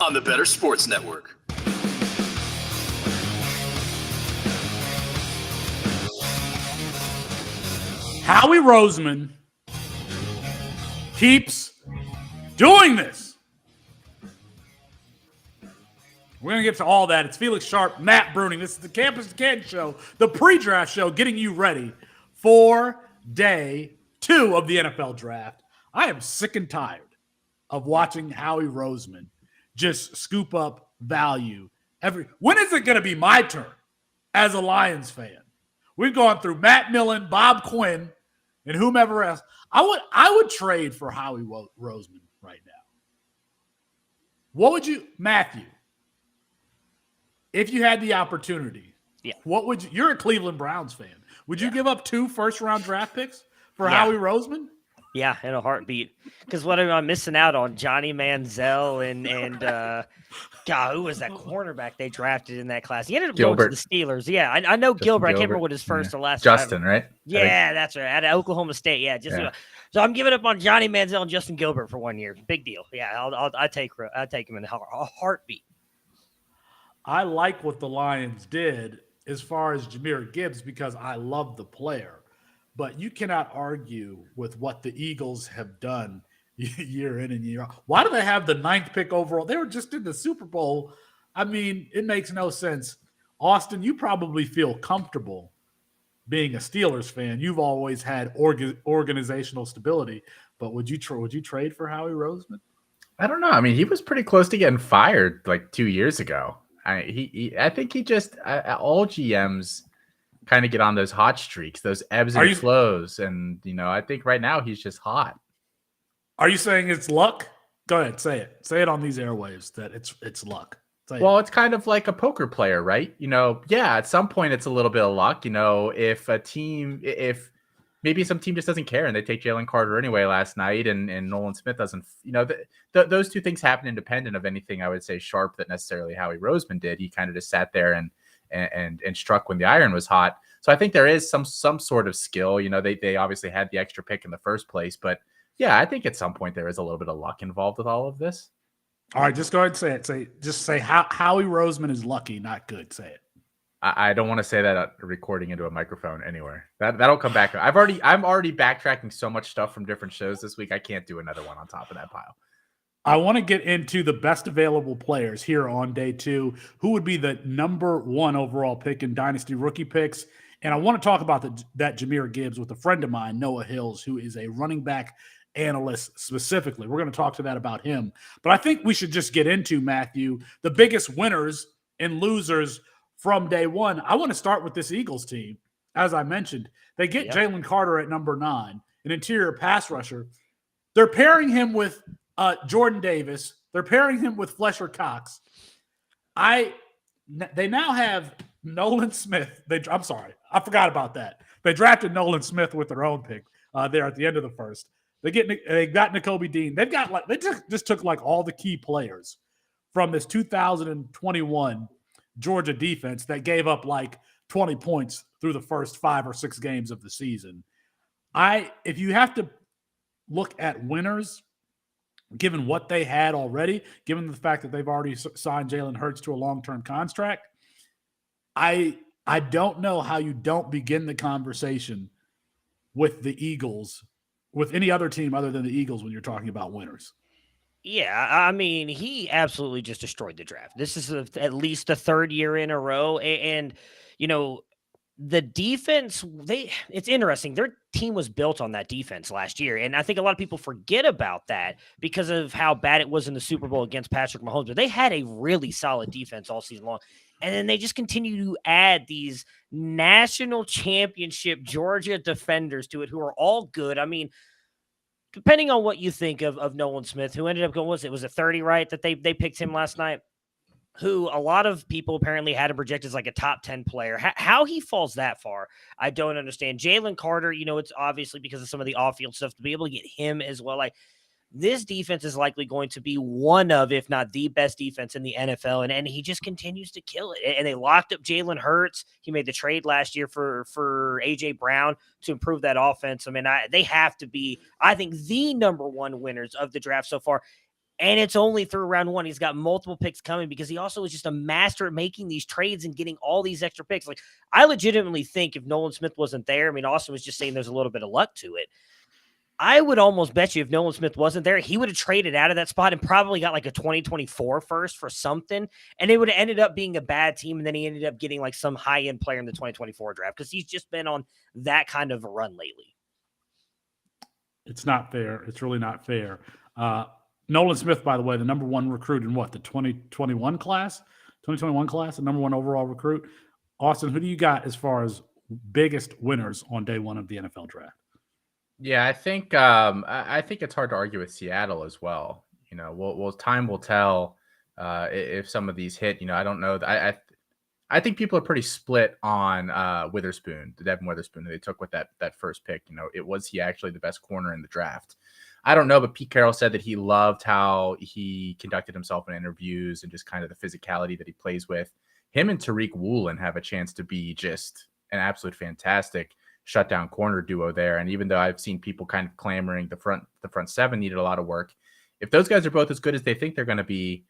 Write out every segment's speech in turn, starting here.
On the Better Sports Network. Howie Roseman keeps doing this. We're going to get to all that. It's Felix Sharpe, Matt Bruening. This is the Campus2Canton show, the pre-draft show, getting you ready for day 2 of the NFL draft. I am sick and tired of watching Howie Roseman just scoop up value. When is it going to be my turn as a Lions fan? We've gone through Matt Millen, Bob Quinn, and whomever else. I would trade for Howie Roseman right now. What would you, Matthew, if you had the opportunity, what would you, you're a Cleveland Browns fan. Would you give up 2 first-round draft picks for Howie Roseman? Yeah, in a heartbeat. Because what am I missing out on? Johnny Manziel and God, who was that cornerback they drafted in that class? He ended up going to the Steelers. Yeah, I know Gilbert. I can't remember what his first or last. Justin, right? Yeah, that's right. At Oklahoma State. Yeah, so I'm giving up on Johnny Manziel and Justin Gilbert for 1 year. Big deal. Yeah, I'll take him in a heartbeat. I like what the Lions did as far as Jahmyr Gibbs because I love the player. But you cannot argue with what the Eagles have done year in and year out. Why do they have the 9th pick overall? They were just in the Super Bowl. I mean, it makes no sense. Austin, you probably feel comfortable being a Steelers fan. You've always had organizational stability. But would you trade for Howie Roseman? I don't know. I mean, he was pretty close to getting fired like 2 years ago. I think he just all GMs kind of get on those hot streaks, those ebbs and flows. And, I think right now he's just hot. Are you saying it's luck? Go ahead, say it. Say it on these airwaves that it's luck. It's kind of like a poker player, right? At some point it's a little bit of luck. If maybe some team just doesn't care and they take Jalen Carter anyway last night and Nolan Smith doesn't, those two things happen independent of anything I would say Sharpe that necessarily Howie Roseman did. He kind of just sat there and struck when the iron was hot. So I think there is some sort of skill. They obviously had the extra pick in the first place, but yeah, I think at some point there is a little bit of luck involved with all of this. All right, just go ahead and say it. Just say Howie Roseman is lucky, not good. Say it. I don't want to say that recording into a microphone anywhere. That'll come back. I'm already backtracking so much stuff from different shows this week. I can't do another one on top of that pile. I want to get into the best available players here on day 2. Who would be the number 1 overall pick in Dynasty rookie picks? And I want to talk about that Jahmyr Gibbs with a friend of mine, Noah Hills, who is a running back analyst specifically. We're going to talk to that about him. But I think we should just get into, Matthew, the biggest winners and losers from day 1. I want to start with this Eagles team. As I mentioned, they get Jalen Carter at number 9, an interior pass rusher. They're pairing him with Jordan Davis. They're pairing him with Fletcher Cox. They now have Nolan Smith. I'm sorry, I forgot about that. They drafted Nolan Smith with their own pick there at the end of the first. They got Nakobe Dean. They just took all the key players from this 2021 Georgia defense that gave up 20 points through the first 5 or 6 games of the season. If you have to look at winners, given what they had already, given the fact that they've already signed Jalen Hurts to a long-term contract, I don't know how you don't begin the conversation with the Eagles, with any other team other than the Eagles when you're talking about winners. Yeah, I mean, he absolutely just destroyed the draft. This is at least the 3rd year in a row. And the defense, it's interesting. Their team was built on that defense last year. And I think a lot of people forget about that because of how bad it was in the Super Bowl against Patrick Mahomes. But they had a really solid defense all season long. And then they just continue to add these national championship Georgia defenders to it who are all good. I mean, depending on what you think of Nolan Smith, who ended up going, was it 30, right? That they picked him last night, who a lot of people apparently had him projected as a top 10 player. How he falls that far, I don't understand. Jalen Carter, it's obviously because of some of the off-field stuff, to be able to get him as well. This defense is likely going to be one of, if not the best defense in the NFL. And he just continues to kill it. And they locked up Jalen Hurts. He made the trade last year for A.J. Brown to improve that offense. I mean, they have to be, I think, the number 1 winners of the draft so far. And it's only through round 1. He's got multiple picks coming because he also is just a master at making these trades and getting all these extra picks. Like, I legitimately think if Nolan Smith wasn't there, I mean, Austin was just saying there's a little bit of luck to it. I would almost bet you if Nolan Smith wasn't there, he would have traded out of that spot and probably got like a 2024 first for something. And it would have ended up being a bad team. And then he ended up getting like some high-end player in the 2024 draft because he's just been on that kind of a run lately. It's not fair. It's really not fair. Nolan Smith, by the way, the number 1 recruit in the 2021 class, the number 1 overall recruit. Austin, who do you got as far as biggest winners on day 1 of the NFL draft? Yeah, I think it's hard to argue with Seattle as well. You know, well, time will tell if some of these hit. You know, I don't know. I think people are pretty split on Witherspoon, the Devin Witherspoon who they took with that first pick. You know, was he actually the best corner in the draft? I don't know, but Pete Carroll said that he loved how he conducted himself in interviews and just kind of the physicality that he plays with. Him and Tariq Woolen have a chance to be just an absolute fantastic shutdown corner duo there. And even though I've seen people kind of clamoring the front 7 needed a lot of work, if those guys are both as good as they think they're going to be,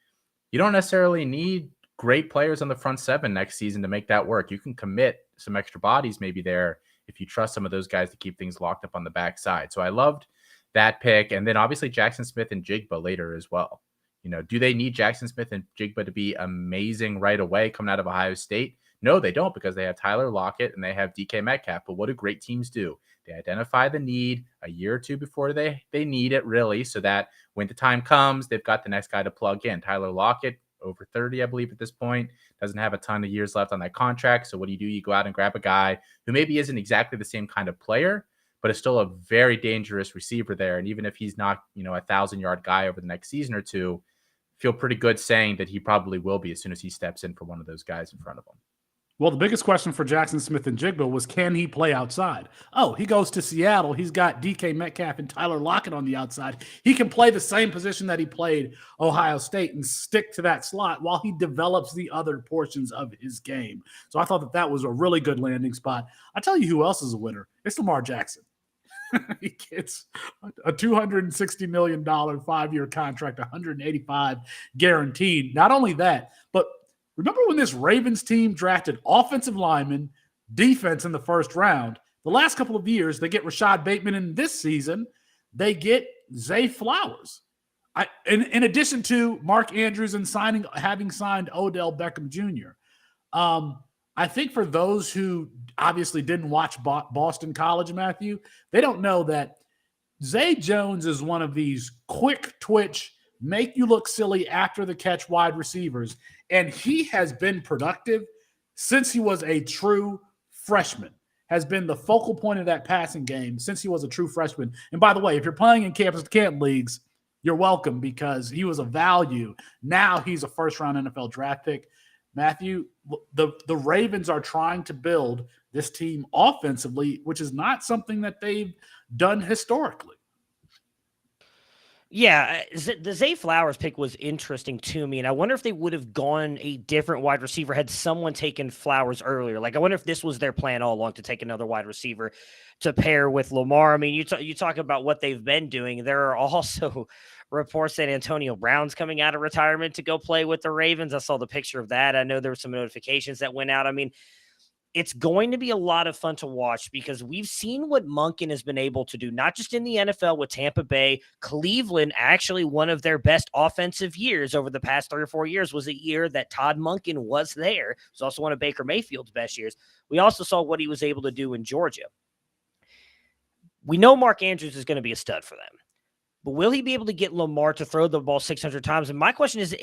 you don't necessarily need great players on the front 7 next season to make that work. You can commit some extra bodies maybe there if you trust some of those guys to keep things locked up on the backside. So I loved that pick. And then obviously Jackson Smith and Jigba later as well. You know, do they need Jackson Smith and Jigba to be amazing right away coming out of Ohio State? No, they don't, because they have Tyler Lockett and they have DK Metcalf. But what do great teams do? They identify the need a year or two before they need it, really, so that when the time comes, they've got the next guy to plug in. Tyler Lockett, over 30, I believe, at this point, doesn't have a ton of years left on that contract. So what do? You go out and grab a guy who maybe isn't exactly the same kind of player, but is still a very dangerous receiver there. And even if he's not, you know, a 1,000-yard guy over the next season or two, feel pretty good saying that he probably will be as soon as he steps in for one of those guys in front of him. Well, the biggest question for Jackson Smith and Jigba was, can he play outside? Oh, he goes to Seattle. He's got DK Metcalf and Tyler Lockett on the outside. He can play the same position that he played Ohio State and stick to that slot while he develops the other portions of his game. So I thought that was a really good landing spot. I tell you who else is a winner. It's Lamar Jackson. He gets a $260 million 5-year contract, 185 guaranteed. Not only that, but remember when this Ravens team drafted offensive linemen, defense in the first round? The last couple of years, they get Rashad Bateman, and this season, they get Zay Flowers. In addition to Mark Andrews and having signed Odell Beckham Jr. I think for those who obviously didn't watch Boston College, Matthew, they don't know that Zay Jones is one of these quick twitch, make you look silly after the catch wide receivers. And he has been productive since he was a true freshman, has been the focal point of that passing game since he was a true freshman. And by the way, if you're playing in Campus2Canton leagues, you're welcome, because he was a value. Now he's a first-round NFL draft pick. Matthew, the Ravens are trying to build this team offensively, which is not something that they've done historically. Yeah, the Zay Flowers pick was interesting to me, and I wonder if they would have gone a different wide receiver had someone taken Flowers earlier. Like, I wonder if this was their plan all along, to take another wide receiver to pair with Lamar. I mean, you talk about what they've been doing. There are also reports that Antonio Brown's coming out of retirement to go play with the Ravens. I saw the picture of that. I know there were some notifications that went out. I mean, it's going to be a lot of fun to watch, because we've seen what Monken has been able to do, not just in the NFL with Tampa Bay. Cleveland, actually one of their best offensive years over the past 3 or 4 years, was a year that Todd Monken was there. It was also one of Baker Mayfield's best years. We also saw what he was able to do in Georgia. We know Mark Andrews is going to be a stud for them, but will he be able to get Lamar to throw the ball 600 times? And my question is,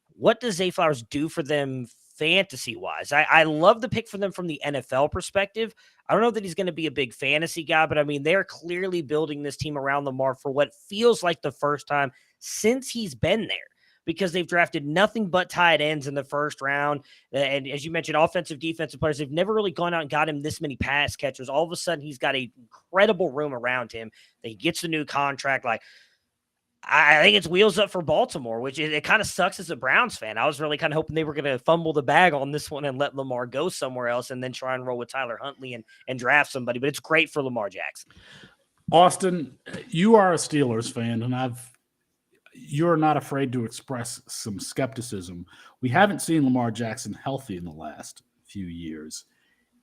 what does Zay Flowers do for them fantasy-wise? I love the pick for them from the NFL perspective. I don't know that he's going to be a big fantasy guy, but I mean, they're clearly building this team around Lamar for what feels like the first time since he's been there, because they've drafted nothing but tight ends in the first round. And as you mentioned, offensive, defensive players, they've never really gone out and got him this many pass catchers. All of a sudden, he's got an incredible room around him. He gets a new contract. Like, I think it's wheels up for Baltimore, which it kind of sucks as a Browns fan. I was really kind of hoping they were going to fumble the bag on this one and let Lamar go somewhere else and then try and roll with Tyler Huntley and draft somebody. But it's great for Lamar Jackson. Austin, you are a Steelers fan, and you're not afraid to express some skepticism. We haven't seen Lamar Jackson healthy in the last few years.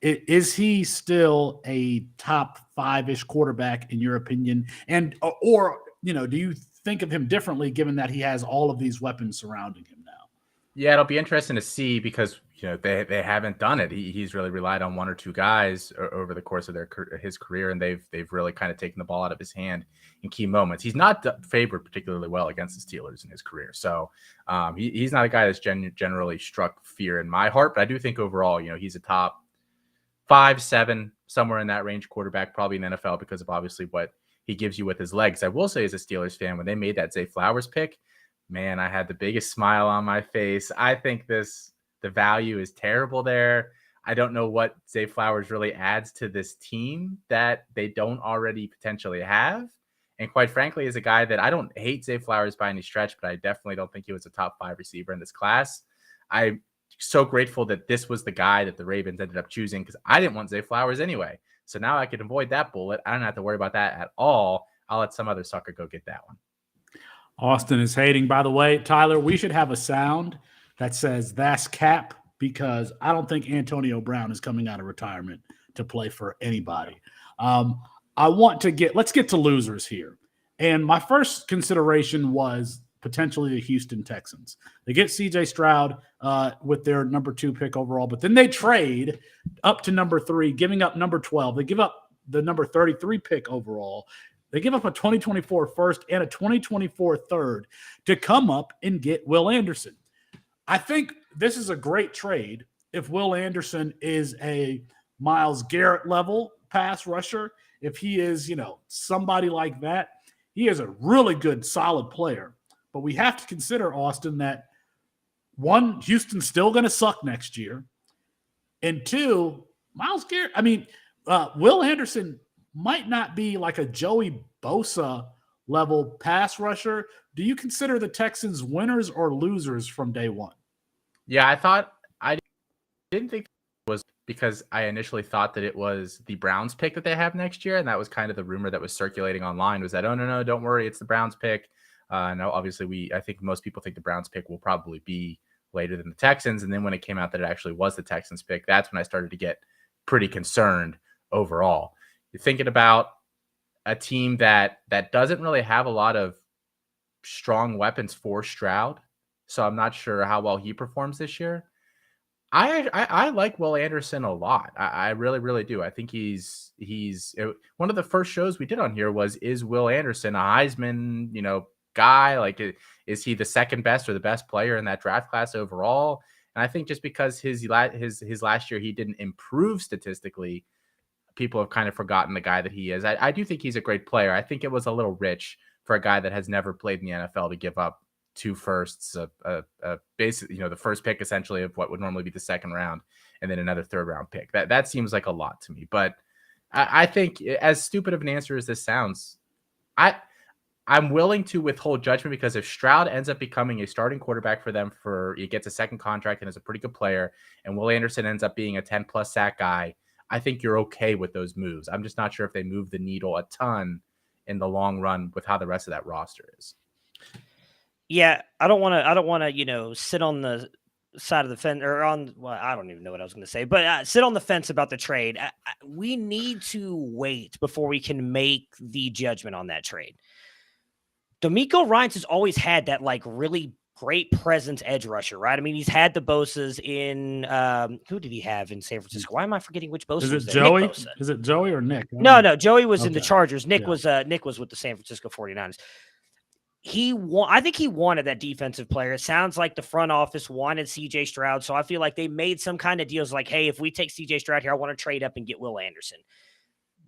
Is he still a top 5-ish quarterback in your opinion? And or do you think of him differently given that he has all of these weapons surrounding him now? Yeah, it'll be interesting to see because they haven't done it. He's really relied on one or two guys over the course of his career, and they've really kind of taken the ball out of his hand in key moments. He's not favored particularly well against the Steelers in his career, so he's not a guy that's generally struck fear in my heart. But I do think overall, he's a top 5, 7, somewhere in that range quarterback, probably in the NFL because of obviously what he gives you with his legs. I will say, as a Steelers fan, when they made that Zay Flowers pick, man, I had the biggest smile on my face. I think the value is terrible there. I don't know what Zay Flowers really adds to this team that they don't already potentially have. And quite frankly, as a guy that I don't hate Zay Flowers by any stretch, but I definitely don't think he was a top 5 receiver in this class. I'm so grateful that this was the guy that the Ravens ended up choosing because I didn't want Zay Flowers anyway. So now I can avoid that bullet. I don't have to worry about that at all. I'll let some other sucker go get that one. Austin is hating. By the way, Tyler, we should have a sound that says that's cap because I don't think Antonio Brown is coming out of retirement to play for anybody. Let's get to losers here. And my first consideration was potentially the Houston Texans. They get CJ Stroud with their number 2 pick overall, but then they trade up to number 3, giving up number 12. They give up the number 33 pick overall. They give up a 2024 first and a 2024 third to come up and get Will Anderson. I think this is a great trade if Will Anderson is a Myles Garrett level pass rusher. If he is, somebody like that, he is a really good, solid player. But we have to consider, Austin, that 1, Houston's still going to suck next year. And 2, Myles Garrett, Will Anderson might not be like a Joey Bosa level pass rusher. Do you consider the Texans winners or losers from day one? Yeah, I didn't think it was because I initially thought that it was the Browns pick that they have next year. And that was kind of the rumor that was circulating online was that, oh, no, don't worry. It's the Browns pick. Now, obviously, I think most people think the Browns pick will probably be later than the Texans. And then when it came out that it actually was the Texans pick, that's when I started to get pretty concerned overall. You're thinking about a team that doesn't really have a lot of strong weapons for Stroud. So I'm not sure how well he performs this year. I like Will Anderson a lot. I really, really do. I think he's one of the first shows we did on here was, is Will Anderson a Heisman, guy? Like, is he the second best or the best player in that draft class overall? And I think just because his last year he didn't improve statistically, people have kind of forgotten the guy that he is. I do think he's a great player. I think it was a little rich for a guy that has never played in the NFL to give up 2 firsts, basically, the first pick essentially of what would normally be the second round, and then another 3rd round pick. That seems like a lot to me. But I think, as stupid of an answer as this sounds, I'm willing to withhold judgment because if Stroud ends up becoming a starting quarterback for them, he gets a second contract and is a pretty good player, and Will Anderson ends up being a 10+ sack guy, I think you're okay with those moves. I'm just not sure if they move the needle a ton in the long run with how the rest of that roster is. Yeah, I don't want to, sit on the side of the fence or I don't even know what I was going to say, but sit on the fence about the trade. We need to wait before we can make the judgment on that trade. D'Amico Ryans has always had that really great presence edge rusher, right? I mean, he's had the Bosas in who did he have in San Francisco? Why am I forgetting which Bosa? Is was it there? Joey? Is it Joey or Nick? No, Joey was in the Okay. Chargers. Nick Yeah. was with the San Francisco 49ers. I think he wanted that defensive player. It sounds like the front office wanted CJ Stroud. So I feel like they made some kind of deals like, hey, if we take CJ Stroud here, I want to trade up and get Will Anderson.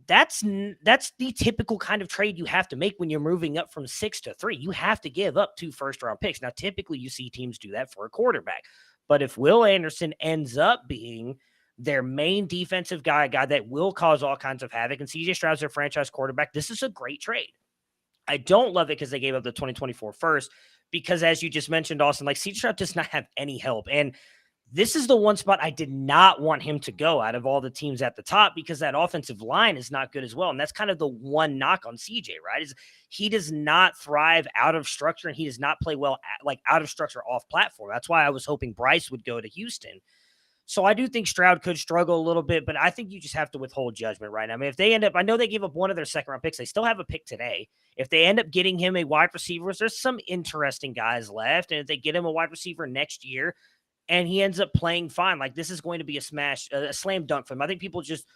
That's the typical kind of trade you have to make when you're moving up from 6 to 3. You have to give up 2 first-round picks. Now, typically you see teams do that for a quarterback. But if Will Anderson ends up being their main defensive guy, a guy that will cause all kinds of havoc, and CJ Stroud's their franchise quarterback, this is a great trade. I don't love it because they gave up the 2024 first because, as you just mentioned, Austin, CJ Stroud does not have any help. And This is the one spot I did not want him to go out of all the teams at the top, because that offensive line is not good as well. And that's kind of the one knock on CJ, right? Is he does not thrive out of structure, and he does not play well out of structure off platform. That's why I was hoping Bryce would go to Houston. So I do think Stroud could struggle a little bit, but I think you just have to withhold judgment right now. I mean, if they end up, I know they gave up one of their second round picks. They still have a pick today. If they end up getting him a wide receiver, there's some interesting guys left. And if they get him a wide receiver next year and he ends up playing fine, like, this is going to be a slam dunk for him. I think people just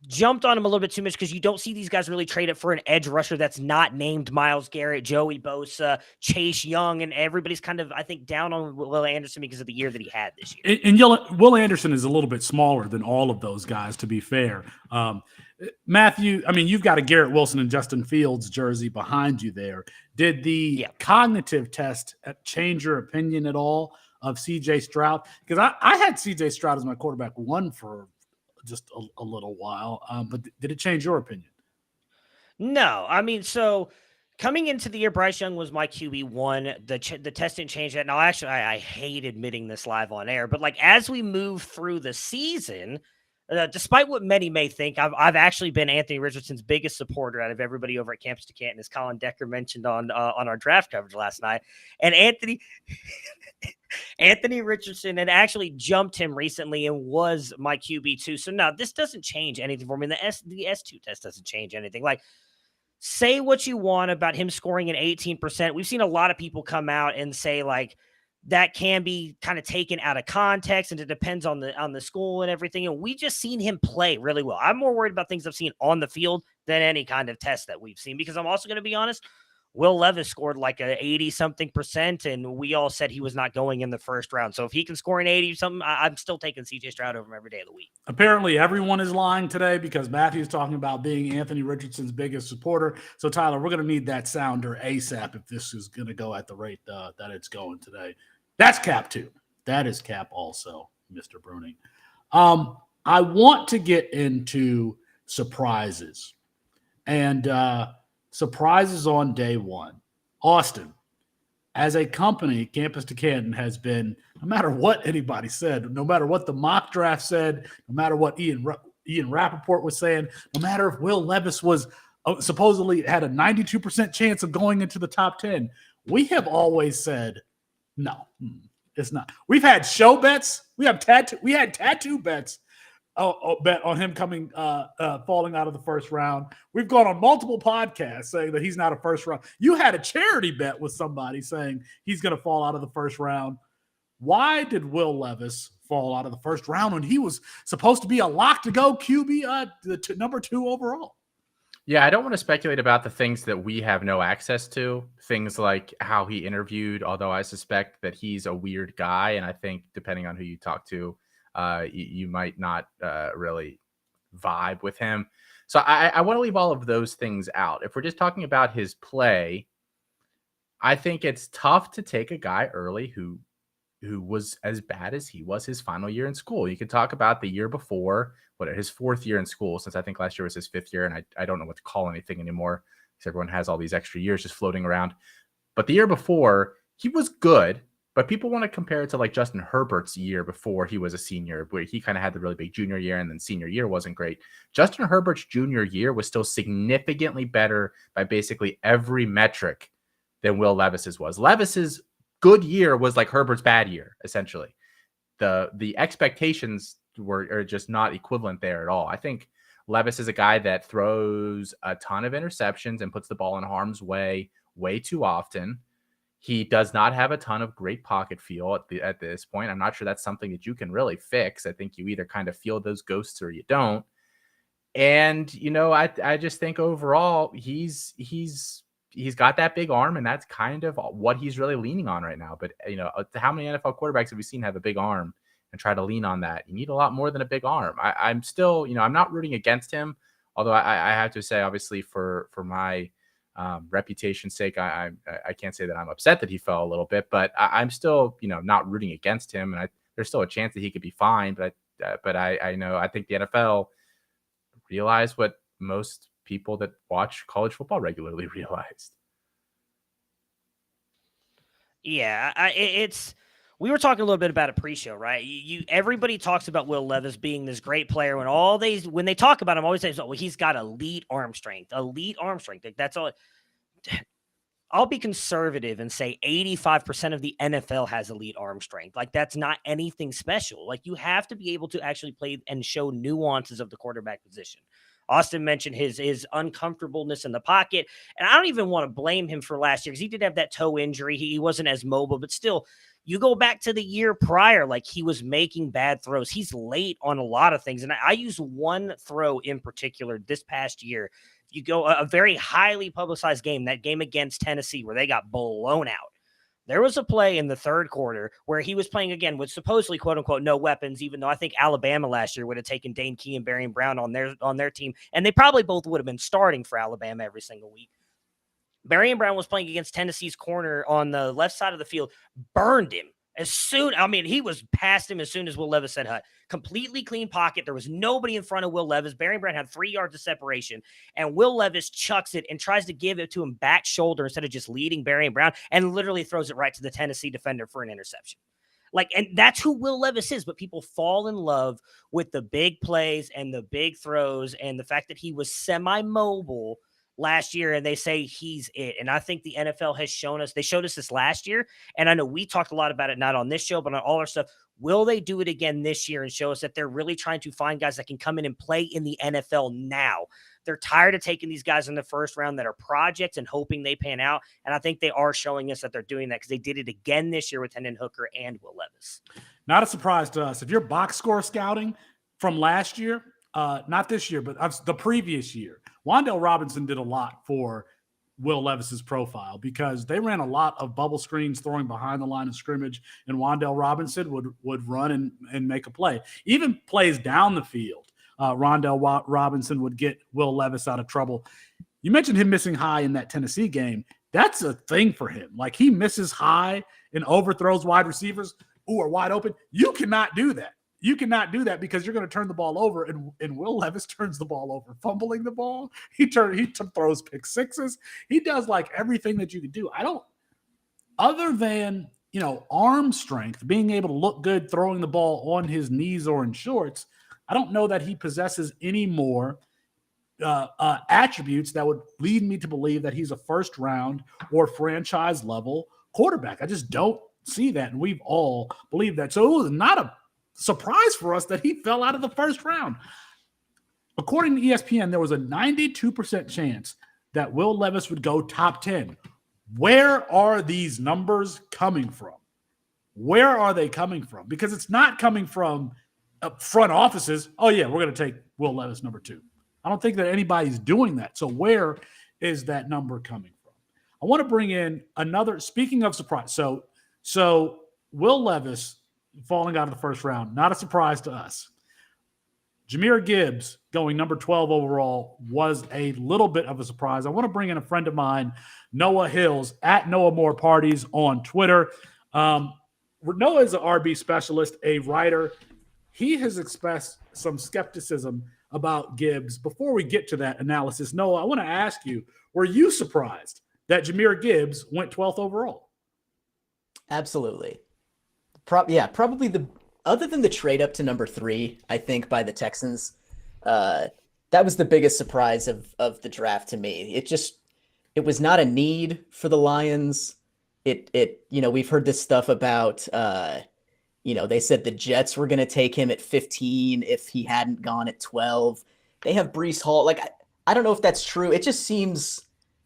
jumped on him a little bit too much, because you don't see these guys really trade it for an edge rusher that's not named Myles Garrett, Joey Bosa, Chase Young, and everybody's kind of, I think, down on Will Anderson because of the year that he had this year. And Will Anderson is a little bit smaller than all of those guys, to be fair. Matthew, I mean, you've got a Garrett Wilson and Justin Fields jersey behind you there. Did the cognitive test change your opinion at all of CJ Stroud? Because I had CJ Stroud as my quarterback one for just a little while, but did it change your opinion? No, I mean, so coming into the year, Bryce Young was my QB1. The test didn't change that. Now, actually, I hate admitting this live on air, but like, as we move through the season, despite what many may think, I've actually been Anthony Richardson's biggest supporter out of everybody over at Campus2Canton, as Colin Decker mentioned on our draft coverage last night. And Anthony Richardson had actually jumped him recently and was my QB2. So no, this doesn't change anything for me. And the S2 test doesn't change anything. Like, say what you want about him scoring an 18%. We've seen a lot of people come out and say, like, that can be kind of taken out of context, and it depends on the school and everything. And we just seen him play really well. I'm more worried about things I've seen on the field than any kind of test that we've seen, because I'm also going to be honest, Will Levis scored like a 80-something%, and we all said he was not going in the first round. So if he can score an 80-something, I'm still taking CJ Stroud over him every day of the week. Apparently everyone is lying today, because Matthew's talking about being Anthony Richardson's biggest supporter. So Tyler, we're going to need that sounder ASAP if this is going to go at the rate that it's going today. That's cap too. That is cap also, Mr. Bruening. I want to get into surprises, and surprises on day one. Austin, as a company, Campus2Canton has been, no matter what anybody said, no matter what the mock draft said, no matter what Ian Rappaport was saying, no matter if Will Levis was supposedly had a 92% chance of going into the top 10, we have always said, no, it's not. We've had show bets. We had tattoo bets. Bet on him coming, falling out of the first round. We've gone on multiple podcasts saying that he's not a first round. You had a charity bet with somebody saying he's going to fall out of the first round. Why did Will Levis fall out of the first round when he was supposed to be a lock to go QB, number 2 overall? Yeah, I don't want to speculate about the things that we have no access to. Things like how he interviewed, although I suspect that he's a weird guy, and I think depending on who you talk to, you might not really vibe with him. So I want to leave all of those things out. If we're just talking about his play, I think it's tough to take a guy early who was as bad as he was his final year in school. You could talk about the year before, his 4th year in school, since I think last year was his 5th year, and I don't know what to call anything anymore, because everyone has all these extra years just floating around. But the year before, he was good, but people want to compare it to like Justin Herbert's year before he was a senior, where he kind of had the really big junior year, and then senior year wasn't great. Justin Herbert's junior year was still significantly better by basically every metric than Will Levis's was. Levis's good year was like Herbert's bad year, essentially. The expectations are just not equivalent there at all. I think Levis is a guy that throws a ton of interceptions and puts the ball in harm's way too often. He does not have a ton of great pocket feel at this point. I'm not sure that's something that you can really fix. I think you either kind of feel those ghosts or you don't. And, I just think overall he's got that big arm, and that's kind of what he's really leaning on right now. But, how many NFL quarterbacks have we seen have a big arm and try to lean on that? You need a lot more than a big arm. I'm still, I'm not rooting against him, although I have to say, obviously, for my reputation's sake, I can't say that I'm upset that he fell a little bit, but I'm still, not rooting against him. And there's still a chance that he could be fine. But I think the NFL realized what most people that watch college football regularly realized. Yeah, it's we were talking a little bit about it pre-show, right? Everybody talks about Will Levis being this great player when they talk about him, always say, well, he's got elite arm strength. Like, that's all. I'll be conservative and say 85% of the NFL has elite arm strength. Like, that's not anything special. Like, you have to be able to actually play and show nuances of the quarterback position. Austin mentioned his uncomfortableness in the pocket, and I don't even want to blame him for last year because he did have that toe injury. He wasn't as mobile, but still, you go back to the year prior, like, he was making bad throws. He's late on a lot of things, and I use one throw in particular this past year. You go a very highly publicized game, that game against Tennessee where they got blown out. There was a play in the third quarter where he was playing again with supposedly, quote unquote, no weapons, even though I think Alabama last year would have taken Dane Key and Barian Brown on their team, and they probably both would have been starting for Alabama every single week. Barian Brown was playing against Tennessee's corner on the left side of the field, burned him. He was past him as soon as Will Levis said hut. Completely clean pocket. There was nobody in front of Will Levis. Barian Brown had 3 yards of separation, and Will Levis chucks it and tries to give it to him back shoulder instead of just leading Barian Brown, and literally throws it right to the Tennessee defender for an interception. Like, and that's who Will Levis is, but people fall in love with the big plays and the big throws and the fact that he was semi-mobile last year, and they say he's it. And I think the NFL has shown us, they showed us this last year, and I know we talked a lot about it, not on this show, but on all our stuff. Will they do it again this year and show us that they're really trying to find guys that can come in and play in the NFL now? They're tired of taking these guys in the first round that are projects and hoping they pan out, and I think they are showing us that they're doing that because they did it again this year with Hendon Hooker and Will Levis. Not a surprise to us. If you're box score scouting from last year, not this year, but the previous year, Wan'Dale Robinson did a lot for Will Levis's profile because they ran a lot of bubble screens throwing behind the line of scrimmage, and Wan'Dale Robinson would run and make a play. Even plays down the field, Wan'Dale Robinson would get Will Levis out of trouble. You mentioned him missing high in that Tennessee game. That's a thing for him. Like, he misses high and overthrows wide receivers who are wide open. You cannot do that. You cannot do that because you're going to turn the ball over, and Will Levis turns the ball over, fumbling the ball. He throws pick sixes. He does like everything that you could do. Other than, arm strength, being able to look good throwing the ball on his knees or in shorts, I don't know that he possesses any more attributes that would lead me to believe that he's a first round or franchise level quarterback. I just don't see that, and we've all believed that. So it was not a surprise for us that he fell out of the first round. According to ESPN, there was a 92% chance that Will Levis would go top 10. Where are these numbers coming from? Where are they coming from? Because it's not coming from front offices. Oh, yeah, we're going to take Will Levis number 2. I don't think that anybody's doing that. So where is that number coming from? I want to bring in another, speaking of surprise. So Will Levis falling out of the first round, not a surprise to us. Jahmyr Gibbs going number 12 overall was a little bit of a surprise. I want to bring in a friend of mine, Noah Hills, at Noah More Parties on Twitter. Noah is an RB specialist, a writer. He has expressed some skepticism about Gibbs. Before we get to that analysis, Noah, I want to ask you, were you surprised that Jahmyr Gibbs went 12th overall? Absolutely. Probably other than the trade up to number 3, I think, by the Texans, that was the biggest surprise of the draft to me. It was not a need for the Lions. We've heard this stuff about, they said the Jets were going to take him at 15 if he hadn't gone at 12. They have Breece Hall. Like, I don't know if that's true. It just seems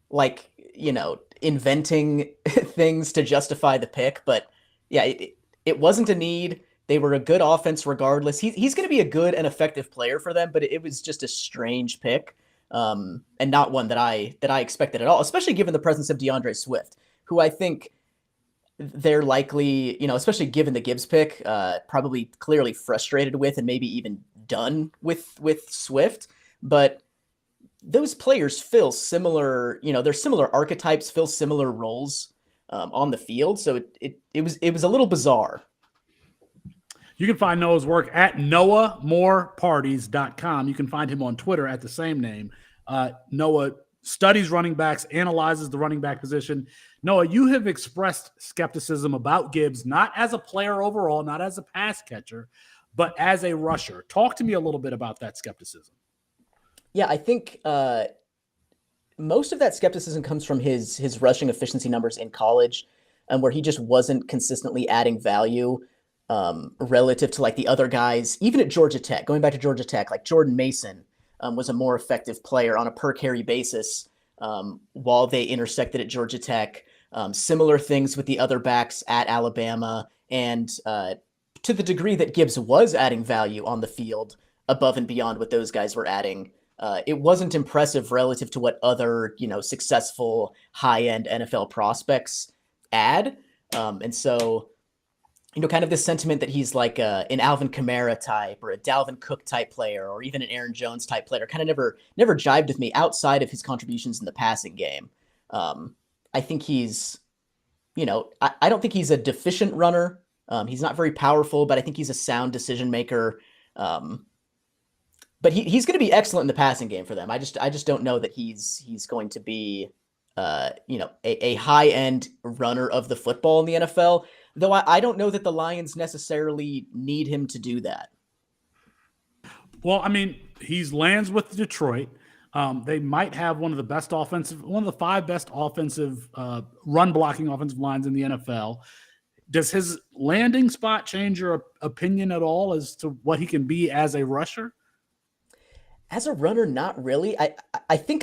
like, inventing things to justify the pick. But yeah, it wasn't a need. They were a good offense regardless. He's going to be a good and effective player for them, but it was just a strange pick, and not one that I expected at all, especially given the presence of DeAndre Swift, who I think they're likely, especially given the Gibbs pick, probably clearly frustrated with and maybe even done with Swift. But those players fill similar, they're similar archetypes, fill similar roles on the field. So it was a little bizarre. You can find Noah's work at NoahMoreParties.com. You can find him on Twitter at the same name. Noah studies running backs, analyzes the running back position. Noah, you have expressed skepticism about Gibbs, not as a player overall, not as a pass catcher, but as a rusher. Talk to me a little bit about that skepticism. Yeah, I think most of that skepticism comes from his rushing efficiency numbers in college, where he just wasn't consistently adding value relative to like the other guys, even at Georgia Tech. Going back to Georgia Tech, like Jordan Mason was a more effective player on a per carry basis while they intersected at Georgia Tech. Similar things with the other backs at Alabama, and to the degree that Gibbs was adding value on the field above and beyond what those guys were adding, it wasn't impressive relative to what other, successful high-end NFL prospects add. And so, kind of this sentiment that he's like an Alvin Kamara type or a Dalvin Cook type player or even an Aaron Jones type player kind of never jived with me outside of his contributions in the passing game. I think he's, I don't think he's a deficient runner. He's not very powerful, but I think he's a sound decision maker. But he's going to be excellent in the passing game for them. I just don't know that he's going to be, a high end runner of the football in the NFL. Though I don't know that the Lions necessarily need him to do that. Well, I mean, he's lands with Detroit. They might have one of the 5 best offensive run blocking offensive lines in the NFL. Does his landing spot change your opinion at all as to what he can be as a rusher? As a runner, not really. I think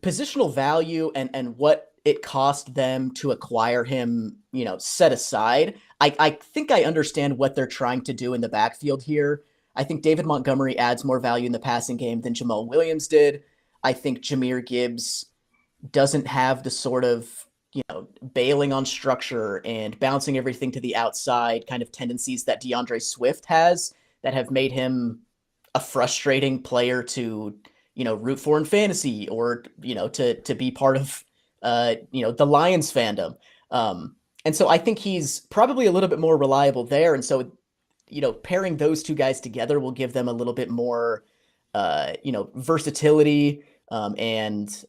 positional value and what it cost them to acquire him, set aside. I think I understand what they're trying to do in the backfield here. I think David Montgomery adds more value in the passing game than Jamal Williams did. I think Jahmyr Gibbs doesn't have the sort of, bailing on structure and bouncing everything to the outside kind of tendencies that DeAndre Swift has that have made him a frustrating player to, root for in fantasy or, to be part of, the Lions fandom. And so I think he's probably a little bit more reliable there. And so, pairing those two guys together will give them a little bit more, versatility, and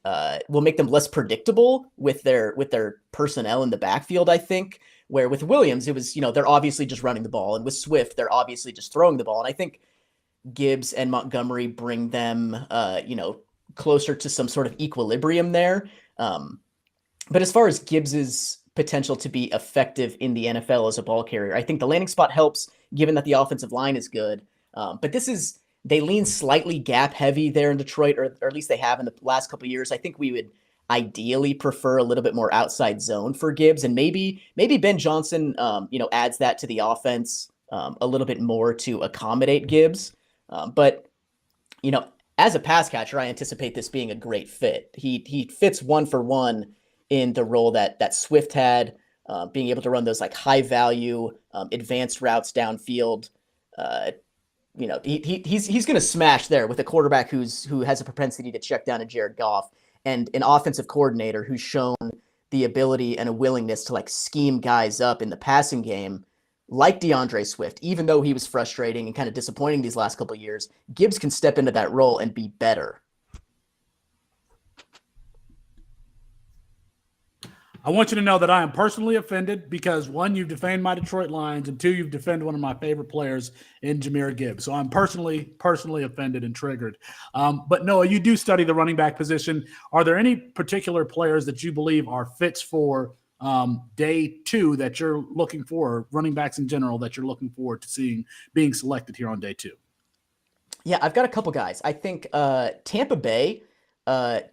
will make them less predictable with their personnel in the backfield, I think. Where with Williams, it was, they're obviously just running the ball. And with Swift, they're obviously just throwing the ball. And I think Gibbs and Montgomery bring them, closer to some sort of equilibrium there. But as far as Gibbs's potential to be effective in the NFL as a ball carrier, I think the landing spot helps given that the offensive line is good. But they lean slightly gap heavy there in Detroit, or at least they have in the last couple of years. I think we would ideally prefer a little bit more outside zone for Gibbs, and maybe Ben Johnson, adds that to the offense a little bit more to accommodate Gibbs. But as a pass catcher, I anticipate this being a great fit. He fits 1 for 1 in the role that Swift had, being able to run those like high value, advanced routes downfield. He's going to smash there with a quarterback who has a propensity to check down to Jared Goff, and an offensive coordinator who's shown the ability and a willingness to like scheme guys up in the passing game, like DeAndre Swift. Even though he was frustrating and kind of disappointing these last couple of years, Gibbs can step into that role and be better. I want you to know that I am personally offended because 1, you've defamed my Detroit Lions, and 2, you've defended one of my favorite players in Jahmyr Gibbs. So I'm personally offended and triggered. But Noah, you do study the running back position. Are there any particular players that you believe are fits for day 2 that you're looking for, running backs in general that you're looking forward to seeing being selected here on day 2? Yeah, I've got a couple guys. I think Tampa Bay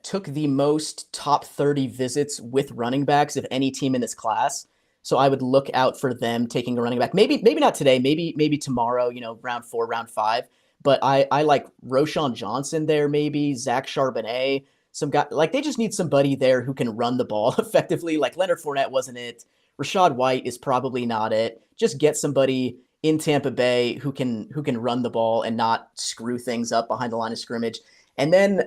took the most top 30 visits with running backs of any team in this class. So I would look out for them taking a running back. Maybe not today, maybe tomorrow, round 4, round 5. But I like Roschon Johnson there, maybe Zach Charbonnet, some guy, like they just need somebody there who can run the ball effectively. Like Leonard Fournette wasn't it. Rashad White is probably not it. Just get somebody in Tampa Bay who can run the ball and not screw things up behind the line of scrimmage. And then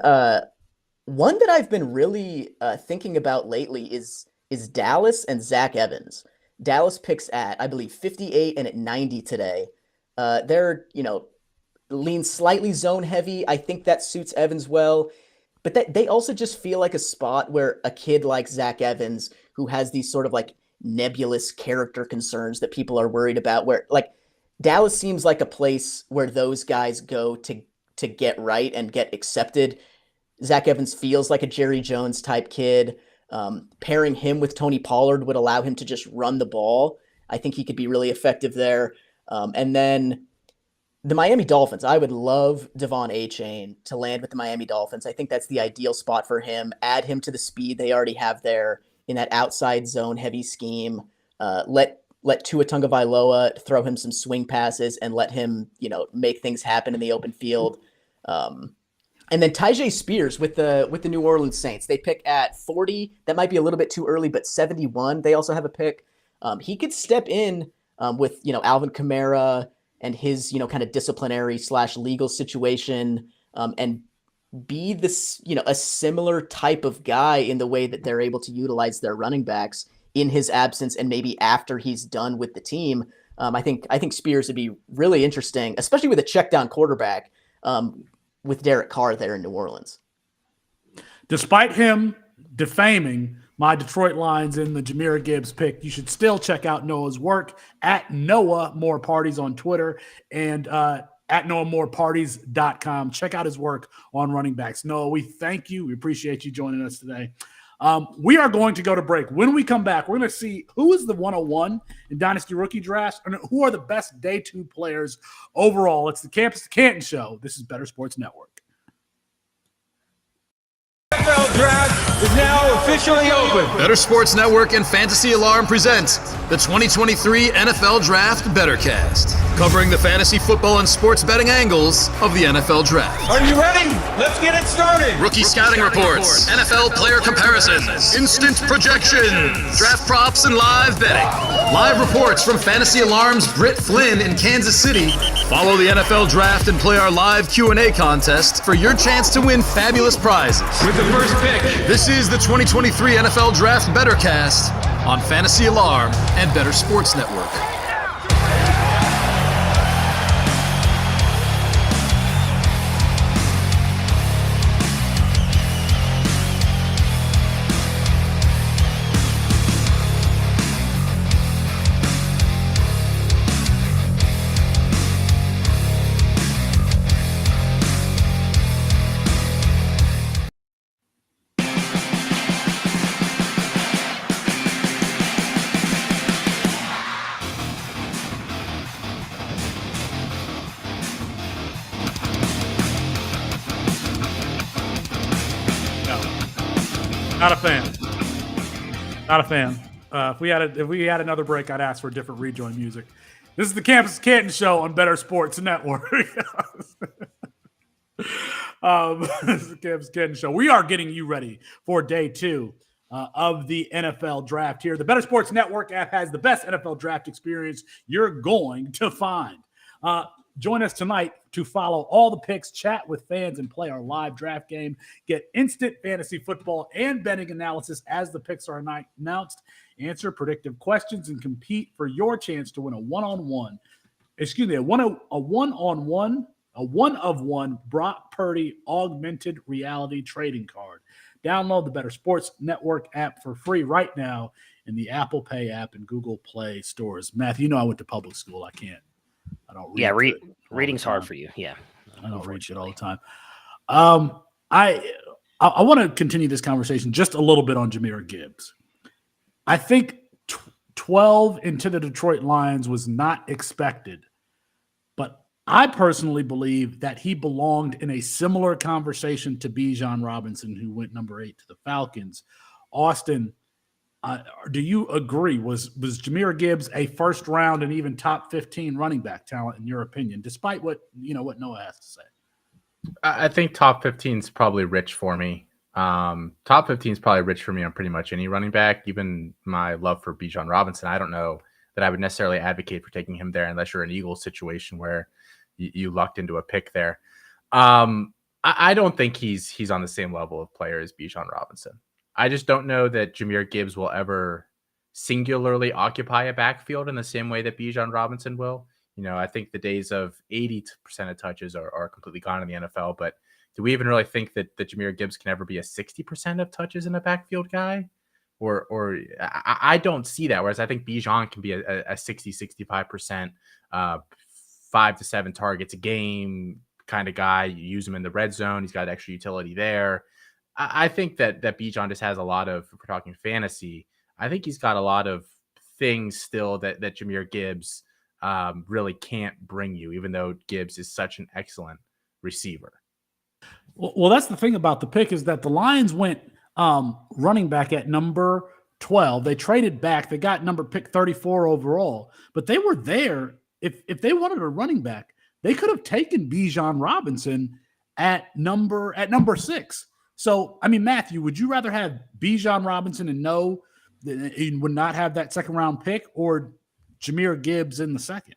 one that I've been really thinking about lately is Dallas and Zach Evans. Dallas picks at, I believe, 58 and at 90 today. They're, lean slightly zone heavy. I think that suits Evans well. But they also just feel like a spot where a kid like Zach Evans, who has these sort of like nebulous character concerns that people are worried about, where like Dallas seems like a place where those guys go to get right and get accepted. Zach Evans feels like a Jerry Jones type kid. Pairing him with Tony Pollard would allow him to just run the ball. I think he could be really effective there. And then the Miami Dolphins, I would love Devon A-Chain to land with the Miami Dolphins. I think that's the ideal spot for him. Add him to the speed they already have there in that outside zone heavy scheme. Let Tua Tagovailoa throw him some swing passes and let him, make things happen in the open field. And then Tyjae Spears with the New Orleans Saints. They pick at 40. That might be a little bit too early, but 71. They also have a pick. He could step in with Alvin Kamara and his kind of disciplinary / legal situation, and be this a similar type of guy in the way that they're able to utilize their running backs in his absence and maybe after he's done with the team. I think Spears would be really interesting, especially with a check down quarterback. With Derek Carr there in New Orleans. Despite him defaming my Detroit Lions in the Jahmyr Gibbs pick, you should still check out Noah's work at Noah More Parties on Twitter and at NoahMoreParties.com. Check out his work on running backs. Noah, we thank you. We appreciate you joining us today. We are going to go to break. When we come back, we're going to see who is the 101 in Dynasty Rookie Drafts and who are the best day 2 players overall. It's the Campus2Canton Show. This is Better Sports Network. NFL Draft is now officially open. Better Sports Network and Fantasy Alarm present the 2023 NFL Draft Bettercast, covering the fantasy football and sports betting angles of the NFL Draft. Are you ready? Let's get it started. Rookie scouting reports, NFL player comparisons, instant projections, draft props, and live betting. Live reports from Fantasy Alarm's Britt Flynn in Kansas City. Follow the NFL Draft and play our live Q&A contest for your chance to win fabulous prizes. With the first pick, This is the 2023 NFL Draft Bettercast on Fantasy Alarm and Better Sports Network. Not a fan. Not a fan. If we had another break, I'd ask for different rejoin music. This is the Campus2Canton Show on Better Sports Network. This is the Campus2Canton Show. We are getting you ready for day 2 of the NFL Draft here. The Better Sports Network app has the best NFL Draft experience you're going to find. Join us tonight to follow all the picks, chat with fans, and play our live draft game. Get instant fantasy football and betting analysis as the picks are announced. Answer predictive questions and compete for your chance to win a one-of-one Brock Purdy augmented reality trading card. Download the Better Sports Network app for free right now in the Apple Pay app and Google Play stores. Matthew, I went to public school. I can't. I don't read. Yeah, reading's hard for you. Yeah, I don't read shit all the time. I want to continue this conversation just a little bit on Jahmyr Gibbs. I think 12 into the Detroit Lions was not expected, but I personally believe that he belonged in a similar conversation to Bijan Robinson, who went number 8 to the Falcons. Austin, do you agree? Was Jahmyr Gibbs a first round and even top 15 running back talent in your opinion, despite what Noah has to say? I think top 15 is probably rich for me. Top 15 is probably rich for me on pretty much any running back, even my love for Bijan Robinson. I don't know that I would necessarily advocate for taking him there unless you're an Eagles situation where you lucked into a pick there. I don't think he's on the same level of player as Bijan Robinson. I just don't know that Jahmyr Gibbs will ever singularly occupy a backfield in the same way that Bijan Robinson will. I think the days of 80% of touches are completely gone in the NFL, but do we even really think that Jahmyr Gibbs can ever be a 60% of touches in a backfield guy? Or I don't see that. Whereas I think Bijan can be a 60, 65%, 5 to 7 targets a game kind of guy. You use him in the red zone. He's got extra utility there. I think that Bijan just has a lot of, if we're talking fantasy, I think he's got a lot of things still that Jahmyr Gibbs really can't bring you, even though Gibbs is such an excellent receiver. Well, that's the thing about the pick is that the Lions went running back at number 12. They traded back. They got pick 34 overall, but they were there. If they wanted a running back, they could have taken Bijan Robinson at number 6. So, I mean, Matthew, would you rather have Bijan Robinson and know that he would not have that second round pick, or Jahmyr Gibbs in the second?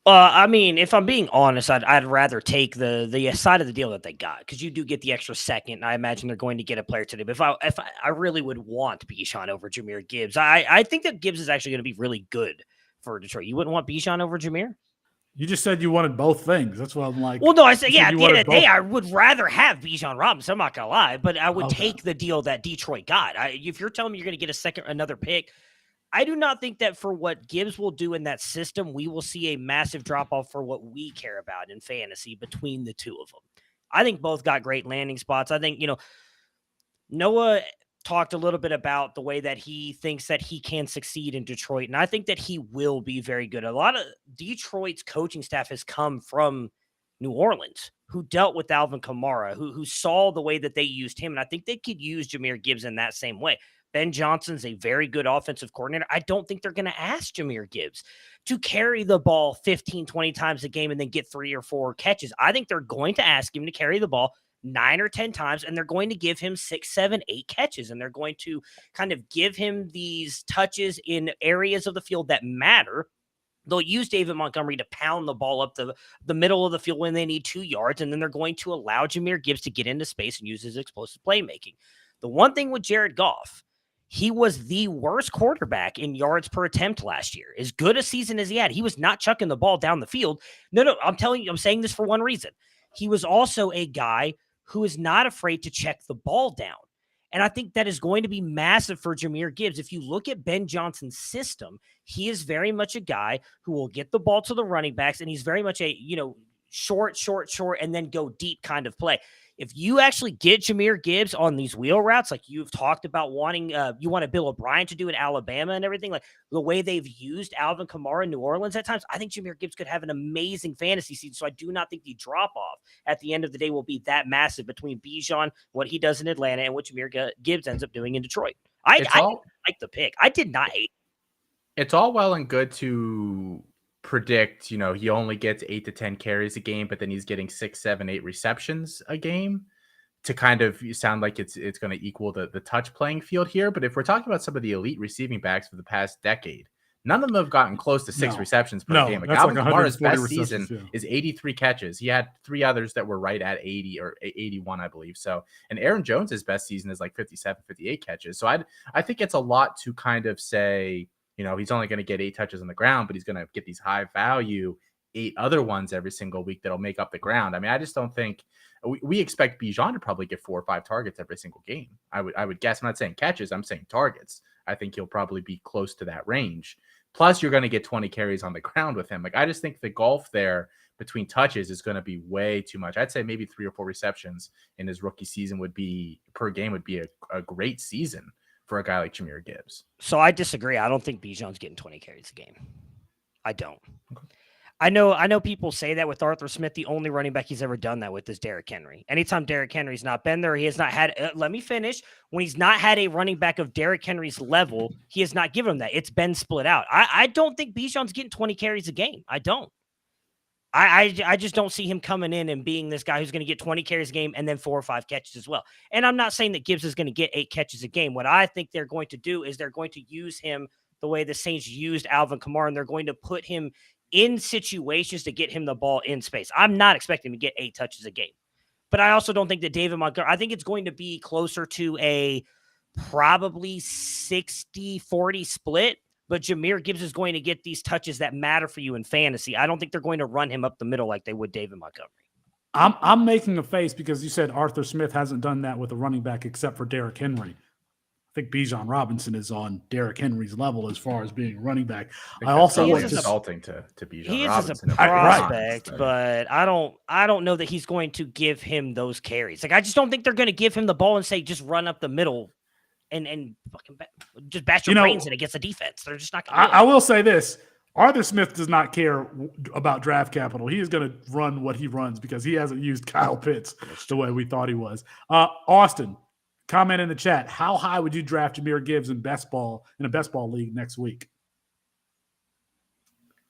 I mean, if I'm being honest, I'd rather take the side of the deal that they got, because you do get the extra second. And I imagine they're going to get a player today. But if I really would want Bijan over Jahmyr Gibbs, I think that Gibbs is actually going to be really good for Detroit. You wouldn't want Bijan over Jahmyr? You just said you wanted both things. That's what I'm like. Well, no, I said, yeah, at the end of the day, I would rather have Bijan Robinson. I'm not going to lie, but I would take the deal that Detroit got. If you're telling me you're going to get another pick, I do not think that for what Gibbs will do in that system, we will see a massive drop-off for what we care about in fantasy between the two of them. I think both got great landing spots. I think, Noah talked a little bit about the way that he thinks that he can succeed in Detroit, and I think that he will be very good. A lot of Detroit's coaching staff has come from New Orleans, who dealt with Alvin Kamara, who saw the way that they used him, and I think they could use Jahmyr Gibbs in that same way. Ben Johnson's a very good offensive coordinator. I don't think they're going to ask Jahmyr Gibbs to carry the ball 15, 20 times a game and then get 3 or 4 catches. I think they're going to ask him to carry the ball 9 or 10 times, and they're going to give him 6, 7, 8 catches, and they're going to kind of give him these touches in areas of the field that matter. They'll use David Montgomery to pound the ball up the middle of the field when they need 2 yards, and then they're going to allow Jahmyr Gibbs to get into space and use his explosive playmaking. The one thing with Jared Goff, he was the worst quarterback in yards per attempt last year. As good a season as he had, he was not chucking the ball down the field. No, I'm telling you, I'm saying this for one reason. He was also a guy who is not afraid to check the ball down. And I think that is going to be massive for Jahmyr Gibbs. If you look at Ben Johnson's system, he is very much a guy who will get the ball to the running backs, and he's very much a, short, and then go deep kind of play. If you actually get Jahmyr Gibbs on these wheel routes, like you've talked about wanting, you want Bill O'Brien to do in Alabama and everything, like the way they've used Alvin Kamara in New Orleans at times, I think Jahmyr Gibbs could have an amazing fantasy season. So I do not think the drop-off at the end of the day will be that massive between Bijan, what he does in Atlanta, and what Jahmyr Gibbs ends up doing in Detroit. I like the pick. I did not hate it. It's all well and good to predict, he only gets 8 to 10 carries a game, but then he's getting 6, 7, 8 receptions a game to kind of sound like it's going to equal the touch playing field here. But if we're talking about some of the elite receiving backs for the past decade, none of them have gotten close to 6 receptions per game. Like Alvin Kamara's best season is 83 catches. He had 3 others that were right at 80 or 81, I believe. So, and Aaron Jones's best season is like 57, 58 catches. So I think it's a lot to kind of say, he's only going to get 8 touches on the ground, but he's going to get these high value 8 other ones every single week that'll make up the ground. I mean, I just don't think we expect Bijan to probably get 4 or 5 targets every single game. I would guess. I'm not saying catches, I'm saying targets. I think he'll probably be close to that range. Plus, you're going to get 20 carries on the ground with him. Like, I just think the gulf there between touches is going to be way too much. I'd say maybe 3 or 4 receptions in his rookie season per game would be a great season for a guy like Jahmyr Gibbs. So I disagree. I don't think Bijan's getting 20 carries a game. I don't. Okay. I know people say that with Arthur Smith. The only running back he's ever done that with is Derrick Henry. Anytime Derrick Henry's not been there, he has not had let me finish. When he's not had a running back of Derrick Henry's level, he has not given him that. It's been split out. I don't think Bijan's getting 20 carries a game. I don't. I just don't see him coming in and being this guy who's going to get 20 carries a game and then 4 or 5 catches as well. And I'm not saying that Gibbs is going to get 8 catches a game. What I think they're going to do is they're going to use him the way the Saints used Alvin Kamara, and they're going to put him in situations to get him the ball in space. I'm not expecting him to get 8 touches a game. But I also don't think that David Montgomery, I think it's going to be closer to a probably 60-40 split. But Jahmyr Gibbs is going to get these touches that matter for you in fantasy. I don't think they're going to run him up the middle like they would David Montgomery. I'm making a face because you said Arthur Smith hasn't done that with a running back except for Derrick Henry. I think Bijan Robinson is on Derrick Henry's level as far as being a running back. I also He want is to insulting to Bijan He is as a Robinson. prospect, Right. but I don't know that he's going to give him those carries. Like I just don't think they're going to give him the ball and say just run up the middle and fucking just bash your brains in against the defense. They're just not going to. I will say this: Arthur Smith does not care about draft capital. He is going to run what he runs because he hasn't used Kyle Pitts the way we thought he was. Austin, comment in the chat. How high would you draft Jahmyr Gibbs in a best ball league next week?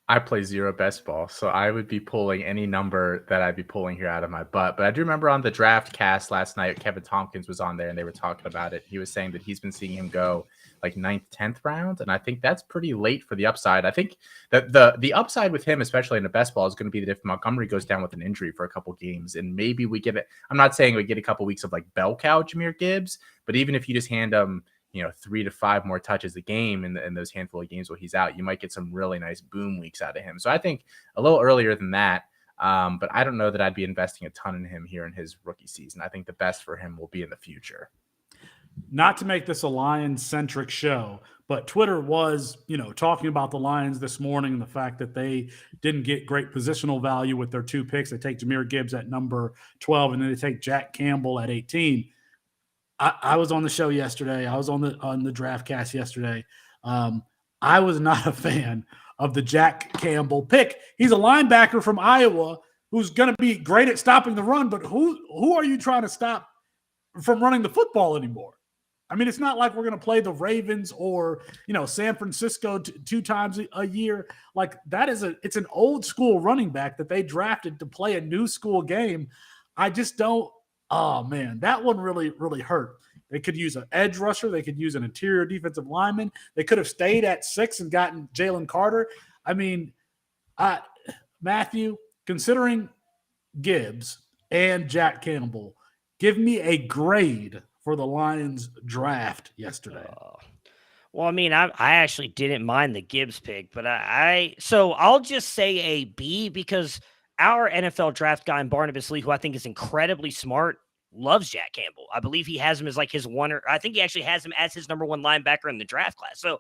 I play zero best ball, so I would be pulling any number that I'd be pulling here out of my butt. But I do remember on the draft cast last night, Kevin Tompkins was on there and they were talking about it. He was saying that he's been seeing him go like 9th, 10th round. And I think that's pretty late for the upside. I think that the upside with him, especially in a best ball, is going to be that if Montgomery goes down with an injury for a couple games and maybe we get it. I'm not saying we get a couple weeks of like bell cow Jahmyr Gibbs, but even if you just hand him 3 to 5 more touches a game in those handful of games where he's out, you might get some really nice boom weeks out of him. So I think a little earlier than that, but I don't know that I'd be investing a ton in him here in his rookie season. I think the best for him will be in the future. Not to make this a Lions-centric show, but Twitter was, talking about the Lions this morning and the fact that they didn't get great positional value with their 2 picks. They take Jahmyr Gibbs at number 12, and then they take Jack Campbell at 18. I was on the show yesterday. I was on the draft cast yesterday. I was not a fan of the Jack Campbell pick. He's a linebacker from Iowa who's going to be great at stopping the run, but who are you trying to stop from running the football anymore? I mean, it's not like we're going to play the Ravens or, San Francisco 2 times a year. Like it's an old school running back that they drafted to play a new school game. I just don't. Oh, man, that one really, really hurt. They could use an edge rusher. They could use an interior defensive lineman. They could have stayed at 6 and gotten Jalen Carter. I mean, Matthew, considering Gibbs and Jack Campbell, give me a grade for the Lions draft yesterday. Well, I mean, I actually didn't mind the Gibbs pick, but so I'll just say a B because our NFL draft guy in Barnabas Lee, who I think is incredibly smart, loves Jack Campbell. I believe he has him as like his one, or I think he actually has him as his number 1 linebacker in the draft class. So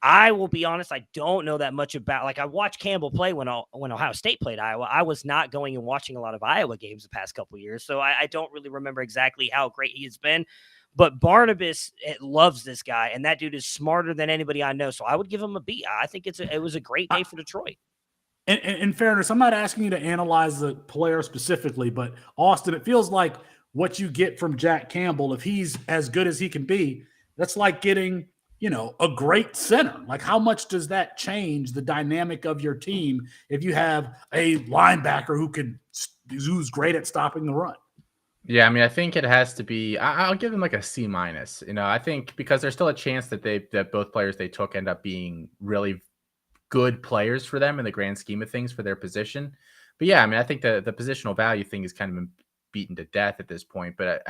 I will be honest, I don't know that much about, like I watched Campbell play when Ohio State played Iowa. I was not going and watching a lot of Iowa games the past couple of years. So I don't really remember exactly how great he has been, but Barnabas loves this guy and that dude is smarter than anybody I know. So I would give him a B. I think it was a great day for Detroit. In fairness, I'm not asking you to analyze the player specifically, but Austin, it feels like what you get from Jack Campbell, if he's as good as he can be, that's like getting, a great center. Like how much does that change the dynamic of your team if you have a linebacker who's great at stopping the run? Yeah, I mean, I think it has to be. I'll give them like a C-. I think because there's still a chance that both players they took end up being really good players for them in the grand scheme of things for their position. But yeah, I mean, I think the positional value thing is kind of been beaten to death at this point. But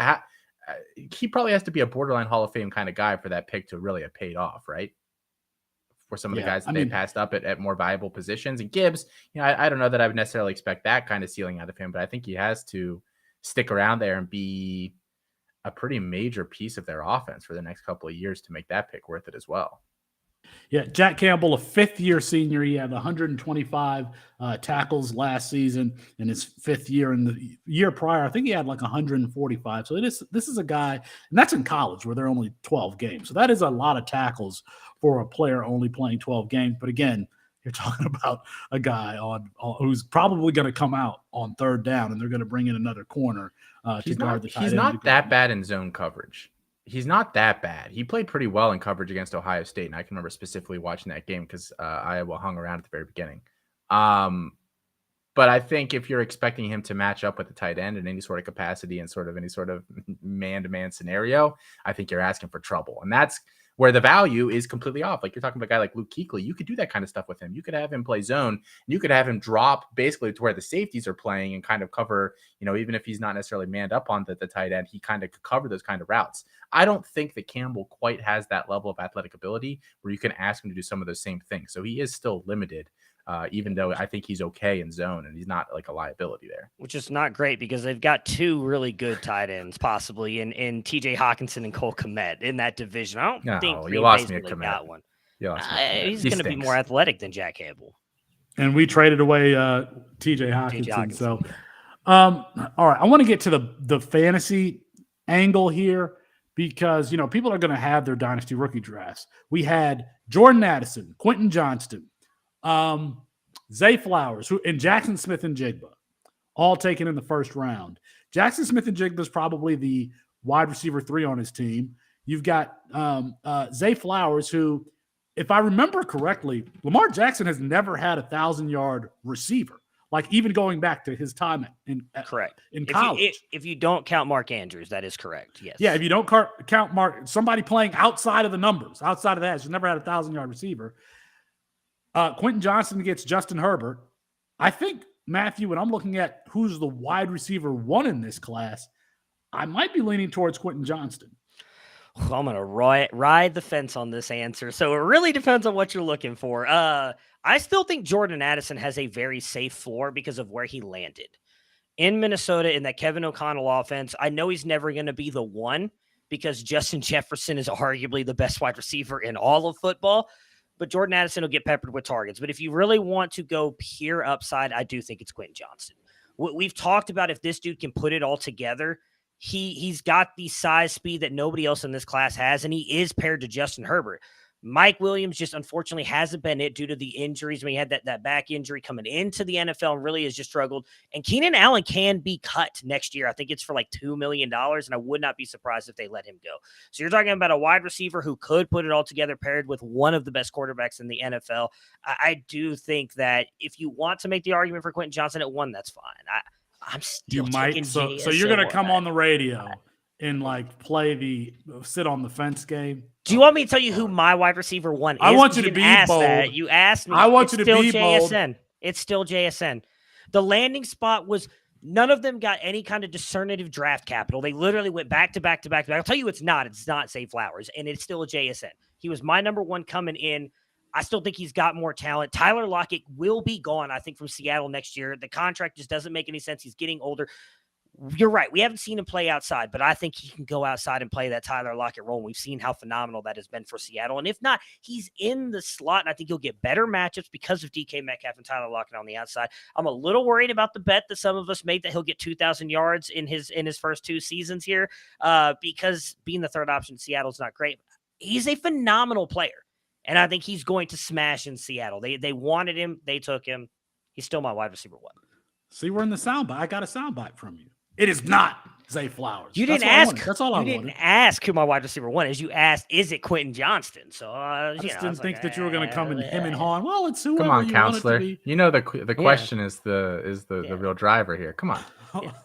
he probably has to be a borderline Hall of Fame kind of guy for that pick to really have paid off, right? For some of the guys that they passed up at more valuable positions. And Gibbs, I don't know that I would necessarily expect that kind of ceiling out of him, but I think he has to stick around there and be a pretty major piece of their offense for the next couple of years to make that pick worth it as well. Yeah, Jack Campbell, a 5th-year senior. He had 125 tackles last season in his 5th year. And the year prior, I think he had like 145. So this is a guy, and that's in college where they're only 12 games. So that is a lot of tackles for a player only playing 12 games. But again, you're talking about a guy who's probably going to come out on 3rd down, and they're going to bring in another corner to guard the tight end. He's not that bad in zone coverage. He's not that bad. He played pretty well in coverage against Ohio State, and I can remember specifically watching that game because Iowa hung around at the very beginning. But I think if you're expecting him to match up with the tight end in any sort of capacity and sort of any sort of man-to-man scenario, I think you're asking for trouble. And that's where the value is completely off. Like you're talking about a guy like Luke Kuechly. You could do that kind of stuff with him. You could have him play zone, and you could have him drop basically to where the safeties are playing and kind of cover, even if he's not necessarily manned up on the tight end, he kind of could cover those kind of routes. I don't think that Campbell quite has that level of athletic ability where you can ask him to do some of those same things. So he is still limited even though I think he's okay in zone and he's not like a liability there. Which is not great because they've got two really good tight ends possibly in TJ Hawkinson and Cole Kmet in that division. I don't think you lost me Bay's a really Kmet. got one. He's He going to be stinks. more athletic than Jack Campbell. And we traded away TJ Hawkinson. So, all right, I want to get to the fantasy angle here because, people are going to have their dynasty rookie drafts. We had Jordan Addison, Quentin Johnston, Zay Flowers, and Jackson Smith-Njigba, all taken in the first round. Jackson Smith-Njigba is probably the wide receiver 3 on his team. You've got Zay Flowers, who, if I remember correctly, Lamar Jackson has never had a 1,000-yard receiver, like even going back to his time in college. If you don't count Mark Andrews, that is correct. Yes. Yeah, if you don't count Mark, somebody playing outside of the numbers, outside of that, has never had a 1,000-yard receiver. Quentin Johnston gets Justin Herbert. I think, Matthew, when I'm looking at who's the wide receiver 1 in this class, I might be leaning towards Quentin Johnston. I'm going to ride the fence on this answer. So it really depends on what you're looking for. I still think Jordan Addison has a very safe floor because of where he landed. In Minnesota, in that Kevin O'Connell offense, I know he's never going to be the one because Justin Jefferson is arguably the best wide receiver in all of football. But Jordan Addison will get peppered with targets. But if you really want to go pure upside, I do think it's Quentin Johnston. We've talked about if this dude can put it all together, he's got the size, speed that nobody else in this class has, and he is paired to Justin Herbert. Mike Williams just unfortunately hasn't been it due to the injuries. He had that back injury coming into the NFL and really has just struggled. And Keenan Allen can be cut next year. I think it's for like $2 million, and I would not be surprised if they let him go. So you're talking about a wide receiver who could put it all together paired with one of the best quarterbacks in the NFL. I do think that if you want to make the argument for Quentin Johnston at 1, that's fine. I'm still taking so you're going to come on the radio and sit on the fence game. Do you want me to tell you who my wide receiver 1 is? I want you to be bold. That. You asked me. I want you to be bold. It's still JSN. The landing spot was none of them got any kind of discernitive draft capital. They literally went back to back to back to back. I'll tell you it's not Zay Flowers, and it's still a JSN. He was my number 1 coming in. I still think he's got more talent. Tyler Lockett will be gone, I think, from Seattle next year. The contract just doesn't make any sense. He's getting older. You're right. We haven't seen him play outside, but I think he can go outside and play that Tyler Lockett role. We've seen how phenomenal that has been for Seattle. And if not, he's in the slot, and I think he'll get better matchups because of DK Metcalf and Tyler Lockett on the outside. I'm a little worried about the bet that some of us made that he'll get 2,000 yards in his first 2 seasons here because being the third option in Seattle is not great. He's a phenomenal player, and I think he's going to smash in Seattle. They wanted him. They took him. He's still my wide receiver 1. See, we're in the soundbite. I got a soundbite from you. It is not Zay Flowers. You didn't ask. That's all I wanted. You didn't ask who my wide receiver 1 is. You asked, is it Quentin Johnston? So I just didn't think that you were going to come and him and Han. Well, it's whoever. Come on, you counselor. Want it to be. You know the question is the real driver here. Come on.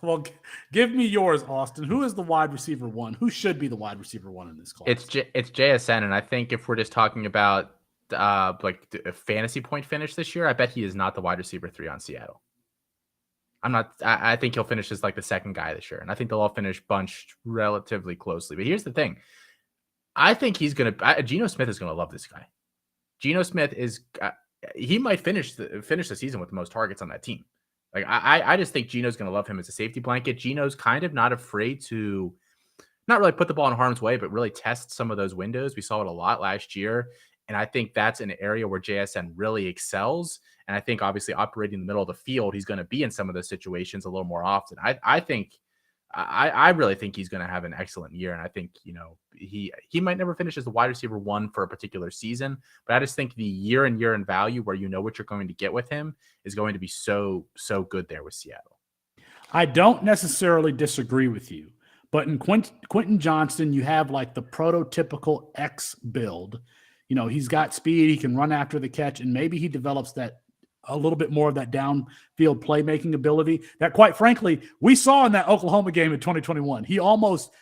Well, give me yours, Austin. Who is the wide receiver 1? Who should be the wide receiver 1 in this class? It's JSN, and I think if we're just talking about like a fantasy point finish this year, I bet he is not the wide receiver 3 on Seattle. I think he'll finish as like the second guy this year, and I think they'll all finish bunched relatively closely. But here's the thing: I think Geno Smith is gonna love this guy. Geno Smith he might finish the season with the most targets on that team. Like I just think Geno's gonna love him as a safety blanket. Geno's kind of not afraid to not really put the ball in harm's way, but really test some of those windows. We saw it a lot last year. And I think that's an area where JSN really excels. And I think obviously operating in the middle of the field, he's going to be in some of those situations a little more often. I really think he's going to have an excellent year. And I think, he might never finish as the wide receiver 1 for a particular season, but I just think the year in value where you know what you're going to get with him is going to be so good there with Seattle. I don't necessarily disagree with you, but in Quentin Johnston, you have like the prototypical X build. He's got speed. He can run after the catch, and maybe he develops that a little bit more of that downfield playmaking ability that, quite frankly, we saw in that Oklahoma game in 2021. He almost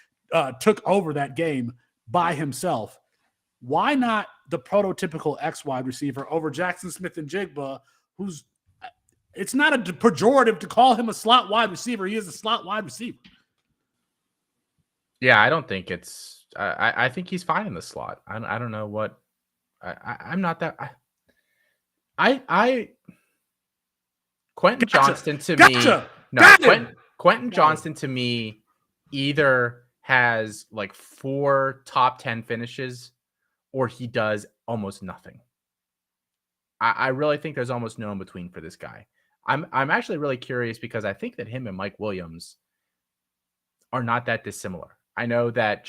took over that game by himself. Why not the prototypical X wide receiver over Jackson Smith-Njigba, who's – it's not a pejorative to call him a slot wide receiver. He is a slot wide receiver. Yeah, I don't think it's I think he's fine in the slot. I don't know what – I'm not that. Quentin Gotcha. Johnston to Gotcha. me. No, Got him. Quentin Got Johnston to me either has like 4 top 10 finishes or he does almost nothing. I really think there's almost no in between for this guy. I'm actually really curious because I think that him and Mike Williams are not that dissimilar. I know that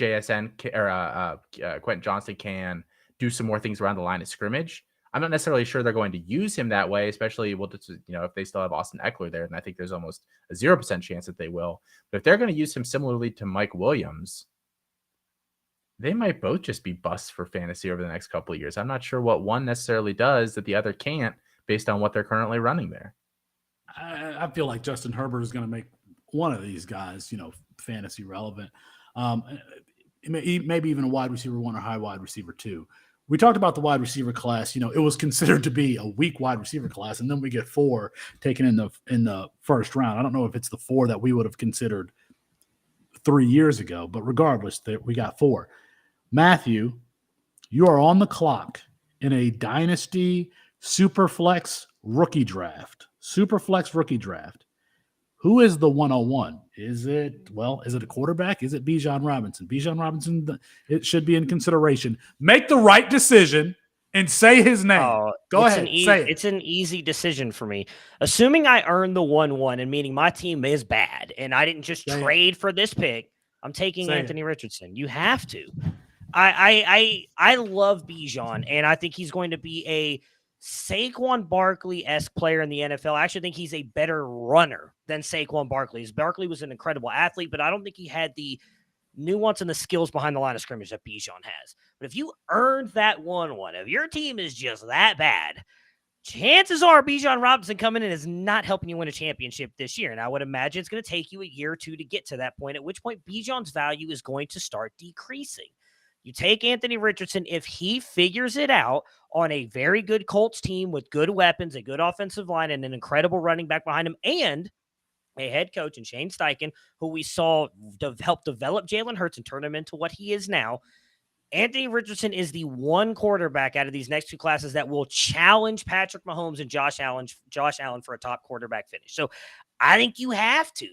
Quentin Johnston can do some more things around the line of scrimmage. I'm not necessarily sure they're going to use him that way, especially if they still have Austin Eckler there, and I think there's almost a 0% chance that they will. But if they're going to use him similarly to Mike Williams, they might both just be busts for fantasy over the next couple of years. I'm not sure what one necessarily does that the other can't based on what they're currently running there. I feel like Justin Herbert is going to make one of these guys, fantasy relevant. Maybe even a wide receiver 1 or high wide receiver 2. We talked about the wide receiver class. It was considered to be a weak wide receiver class, and then we get 4 taken in the first round. I don't know if it's the 4 that we would have considered 3 years ago, but regardless, we got 4. Matthew, you are on the clock in a dynasty superflex rookie draft. Who is the 101? Is it a quarterback? Is it Bijan Robinson? Bijan Robinson, it should be in consideration. Make the right decision and say his name. Go ahead, say it. It's an easy decision for me. Assuming I earned the 1-1 and meaning my team is bad and I didn't just trade for this pick, I'm taking Anthony Richardson. You have to. I love Bijan, and I think he's going to be a Saquon Barkley-esque player in the NFL. I actually think he's a better runner than Saquon Barkley. Barkley was an incredible athlete, but I don't think he had the nuance and the skills behind the line of scrimmage that Bijan has. But if you earned that 1-1, if your team is just that bad, chances are Bijan Robinson coming in is not helping you win a championship this year. And I would imagine it's going to take you a year or 2 to get to that point, at which point Bijan's value is going to start decreasing. You take Anthony Richardson if he figures it out on a very good Colts team with good weapons, a good offensive line, and an incredible running back behind him, and a head coach in Shane Steichen, who we saw help develop Jalen Hurts and turn him into what he is now. Anthony Richardson is the one quarterback out of these next 2 classes that will challenge Patrick Mahomes and Josh Allen for a top quarterback finish. So I think you have to.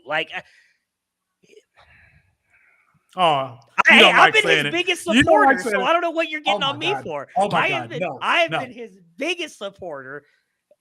I've been his biggest supporter, so I don't know what you're getting on me for. I have been his biggest supporter.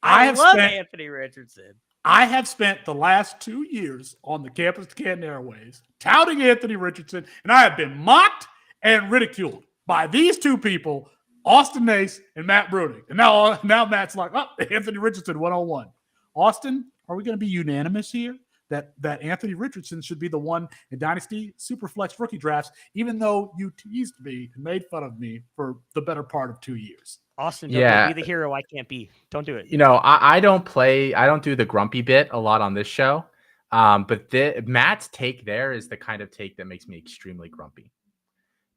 I love Anthony Richardson. I have spent the last 2 years on the Campus2Canton airwaves touting Anthony Richardson, and I have been mocked and ridiculed by these 2 people, Austin Nace and Matt Bruening. And now Matt's like, Anthony Richardson 101. Austin, are we going to be unanimous here that Anthony Richardson should be the one in Dynasty Superflex rookie drafts, even though you teased me and made fun of me for the better part of 2 years? Austin, don't be the hero I can't be. Don't do it. I don't do the grumpy bit a lot on this show. But Matt's take there is the kind of take that makes me extremely grumpy.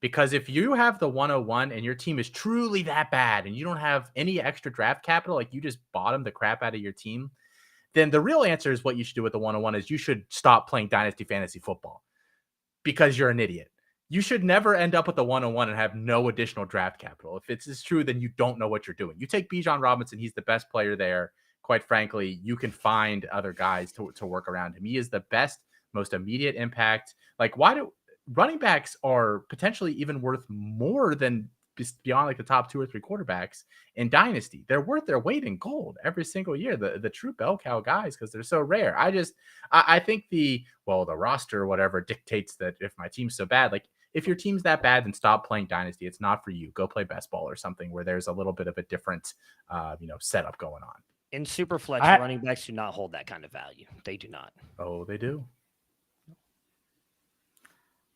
Because if you have the 101 and your team is truly that bad and you don't have any extra draft capital, like you just bottom the crap out of your team, then the real answer is what you should do with the 101 is you should stop playing Dynasty Fantasy Football because you're an idiot. You should never end up with the 101 and have no additional draft capital. If it's true, then you don't know what you're doing. You take Bijan Robinson, he's the best player there. Quite frankly, you can find other guys to work around him. He is the best, most immediate impact. Running backs are potentially even worth more than beyond the top 2 or 3 quarterbacks in Dynasty. They're worth their weight in gold every single year. The true bell cow guys, because they're so rare. I think the roster or whatever dictates that if my team's so bad, if your team's that bad, then stop playing Dynasty. It's not for you. Go play best ball or something where there's a little bit of a different, setup going on. In Superflex, running backs do not hold that kind of value. They do not. Oh, they do.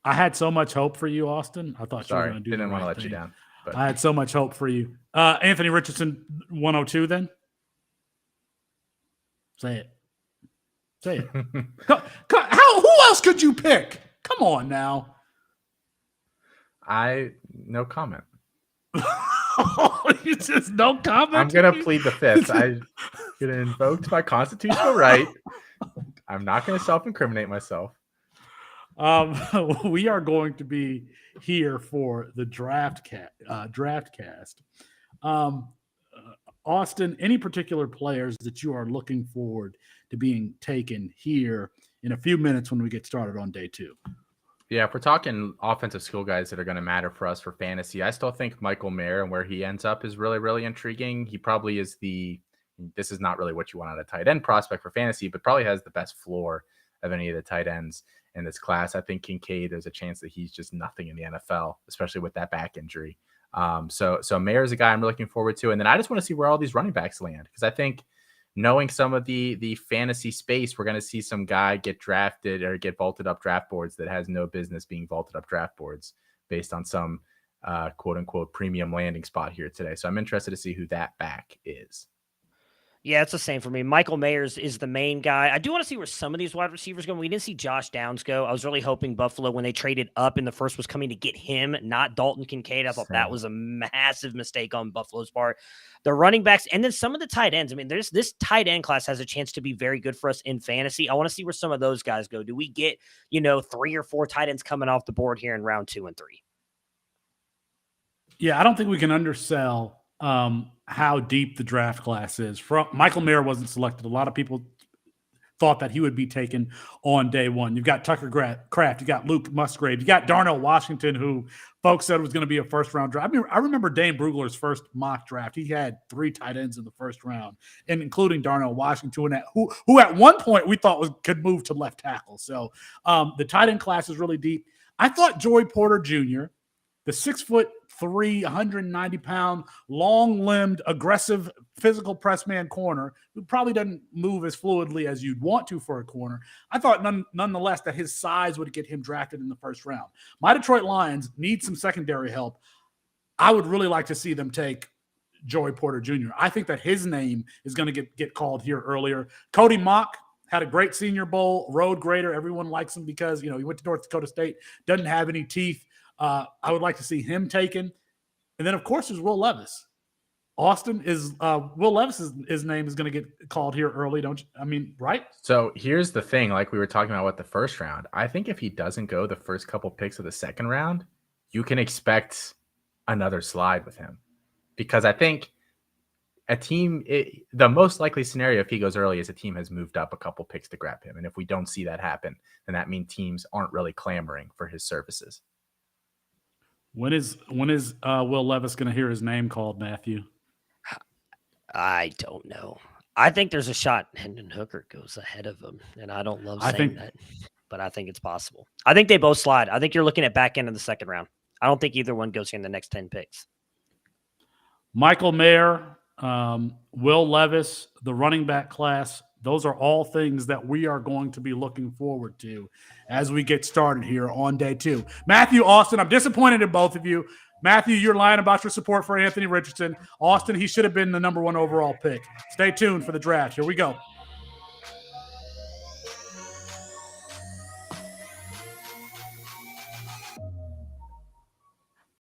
I had so much hope for you, Austin. I thought you were going to do didn't the want right to let thing. you down. But I had so much hope for you. Anthony Richardson, 102 then? Say it. Who else could you pick? Come on now. No comment. You just no comment? I'm going to plead the fifth. I'm going to invoke my constitutional right. I'm not going to self-incriminate myself. We are going to be here for the draft cast. Austin, any particular players that you are looking forward to being taken here in a few minutes when we get started on day 2? Yeah, if we're talking offensive skill guys that are going to matter for us for fantasy, I still think Michael Mayer and where he ends up is really, really intriguing. He probably is this is not really what you want out of a tight end prospect for fantasy, but probably has the best floor of any of the tight ends in this class. I think Kincaid, there's a chance that he's just nothing in the NFL, especially with that back injury. So Mayer is a guy I'm looking forward to. And then I just want to see where all these running backs land, because I think knowing some of the fantasy space, we're going to see some guy get drafted or get vaulted up draft boards that has no business being vaulted up draft boards based on some quote unquote premium landing spot here today. So I'm interested to see who that back is. Yeah, it's the same for me. Michael Mayers is the main guy. I do want to see where some of these wide receivers go. We didn't see Josh Downs go. I was really hoping Buffalo, when they traded up in the first, was coming to get him, not Dalton Kincaid. I thought that was a massive mistake on Buffalo's part. The running backs, and then some of the tight ends. I mean, this tight end class has a chance to be very good for us in fantasy. I want to see where some of those guys go. Do we get, 3 or 4 tight ends coming off the board here in round 2 and 3? Yeah, I don't think we can undersell how deep the draft class is. Michael Mayer wasn't selected. A lot of people thought that he would be taken on day 1. You've got Tucker Kraft, you got Luke Musgrave, you got Darnell Washington, who folks said was going to be a first-round draft. I remember Dane Brugler's first mock draft. He had 3 tight ends in the first round, and including Darnell Washington, who at one point we thought could move to left tackle. So the tight end class is really deep. I thought Joey Porter Jr., the 6'3", 190-pound, long-limbed, aggressive, physical press man corner, who probably doesn't move as fluidly as you'd want to for a corner, I thought nonetheless that his size would get him drafted in the first round. My Detroit Lions need some secondary help. I would really like to see them take Joey Porter Jr. I think that his name is going to get called here earlier. Cody Mock had a great Senior Bowl, road grader. Everyone likes him because, he went to North Dakota State, doesn't have any teeth. I would like to see him taken. And then, of course, there's Will Levis. Austin is Will Levis, his name is going to get called here early, don't you? I mean, right? So here's the thing, like we were talking about with the first round. I think if he doesn't go the first couple picks of the second round, you can expect another slide with him. Because I think the most likely scenario if he goes early is a team has moved up a couple picks to grab him. And if we don't see that happen, then that means teams aren't really clamoring for his services. When is Will Levis going to hear his name called, Matthew? I don't know. I think there's a shot Hendon Hooker goes ahead of him, and I don't love saying that, but I think it's possible. I think they both slide. I think you're looking at back end of the second round. I don't think either one goes here in the next 10 picks. Michael Mayer, Will Levis, the running back class, those are all things that we are going to be looking forward to as we get started here on day 2. Matthew, Austin, I'm disappointed in both of you. Matthew, you're lying about your support for Anthony Richardson. Austin, he should have been the number 1 overall pick. Stay tuned for the draft. Here we go.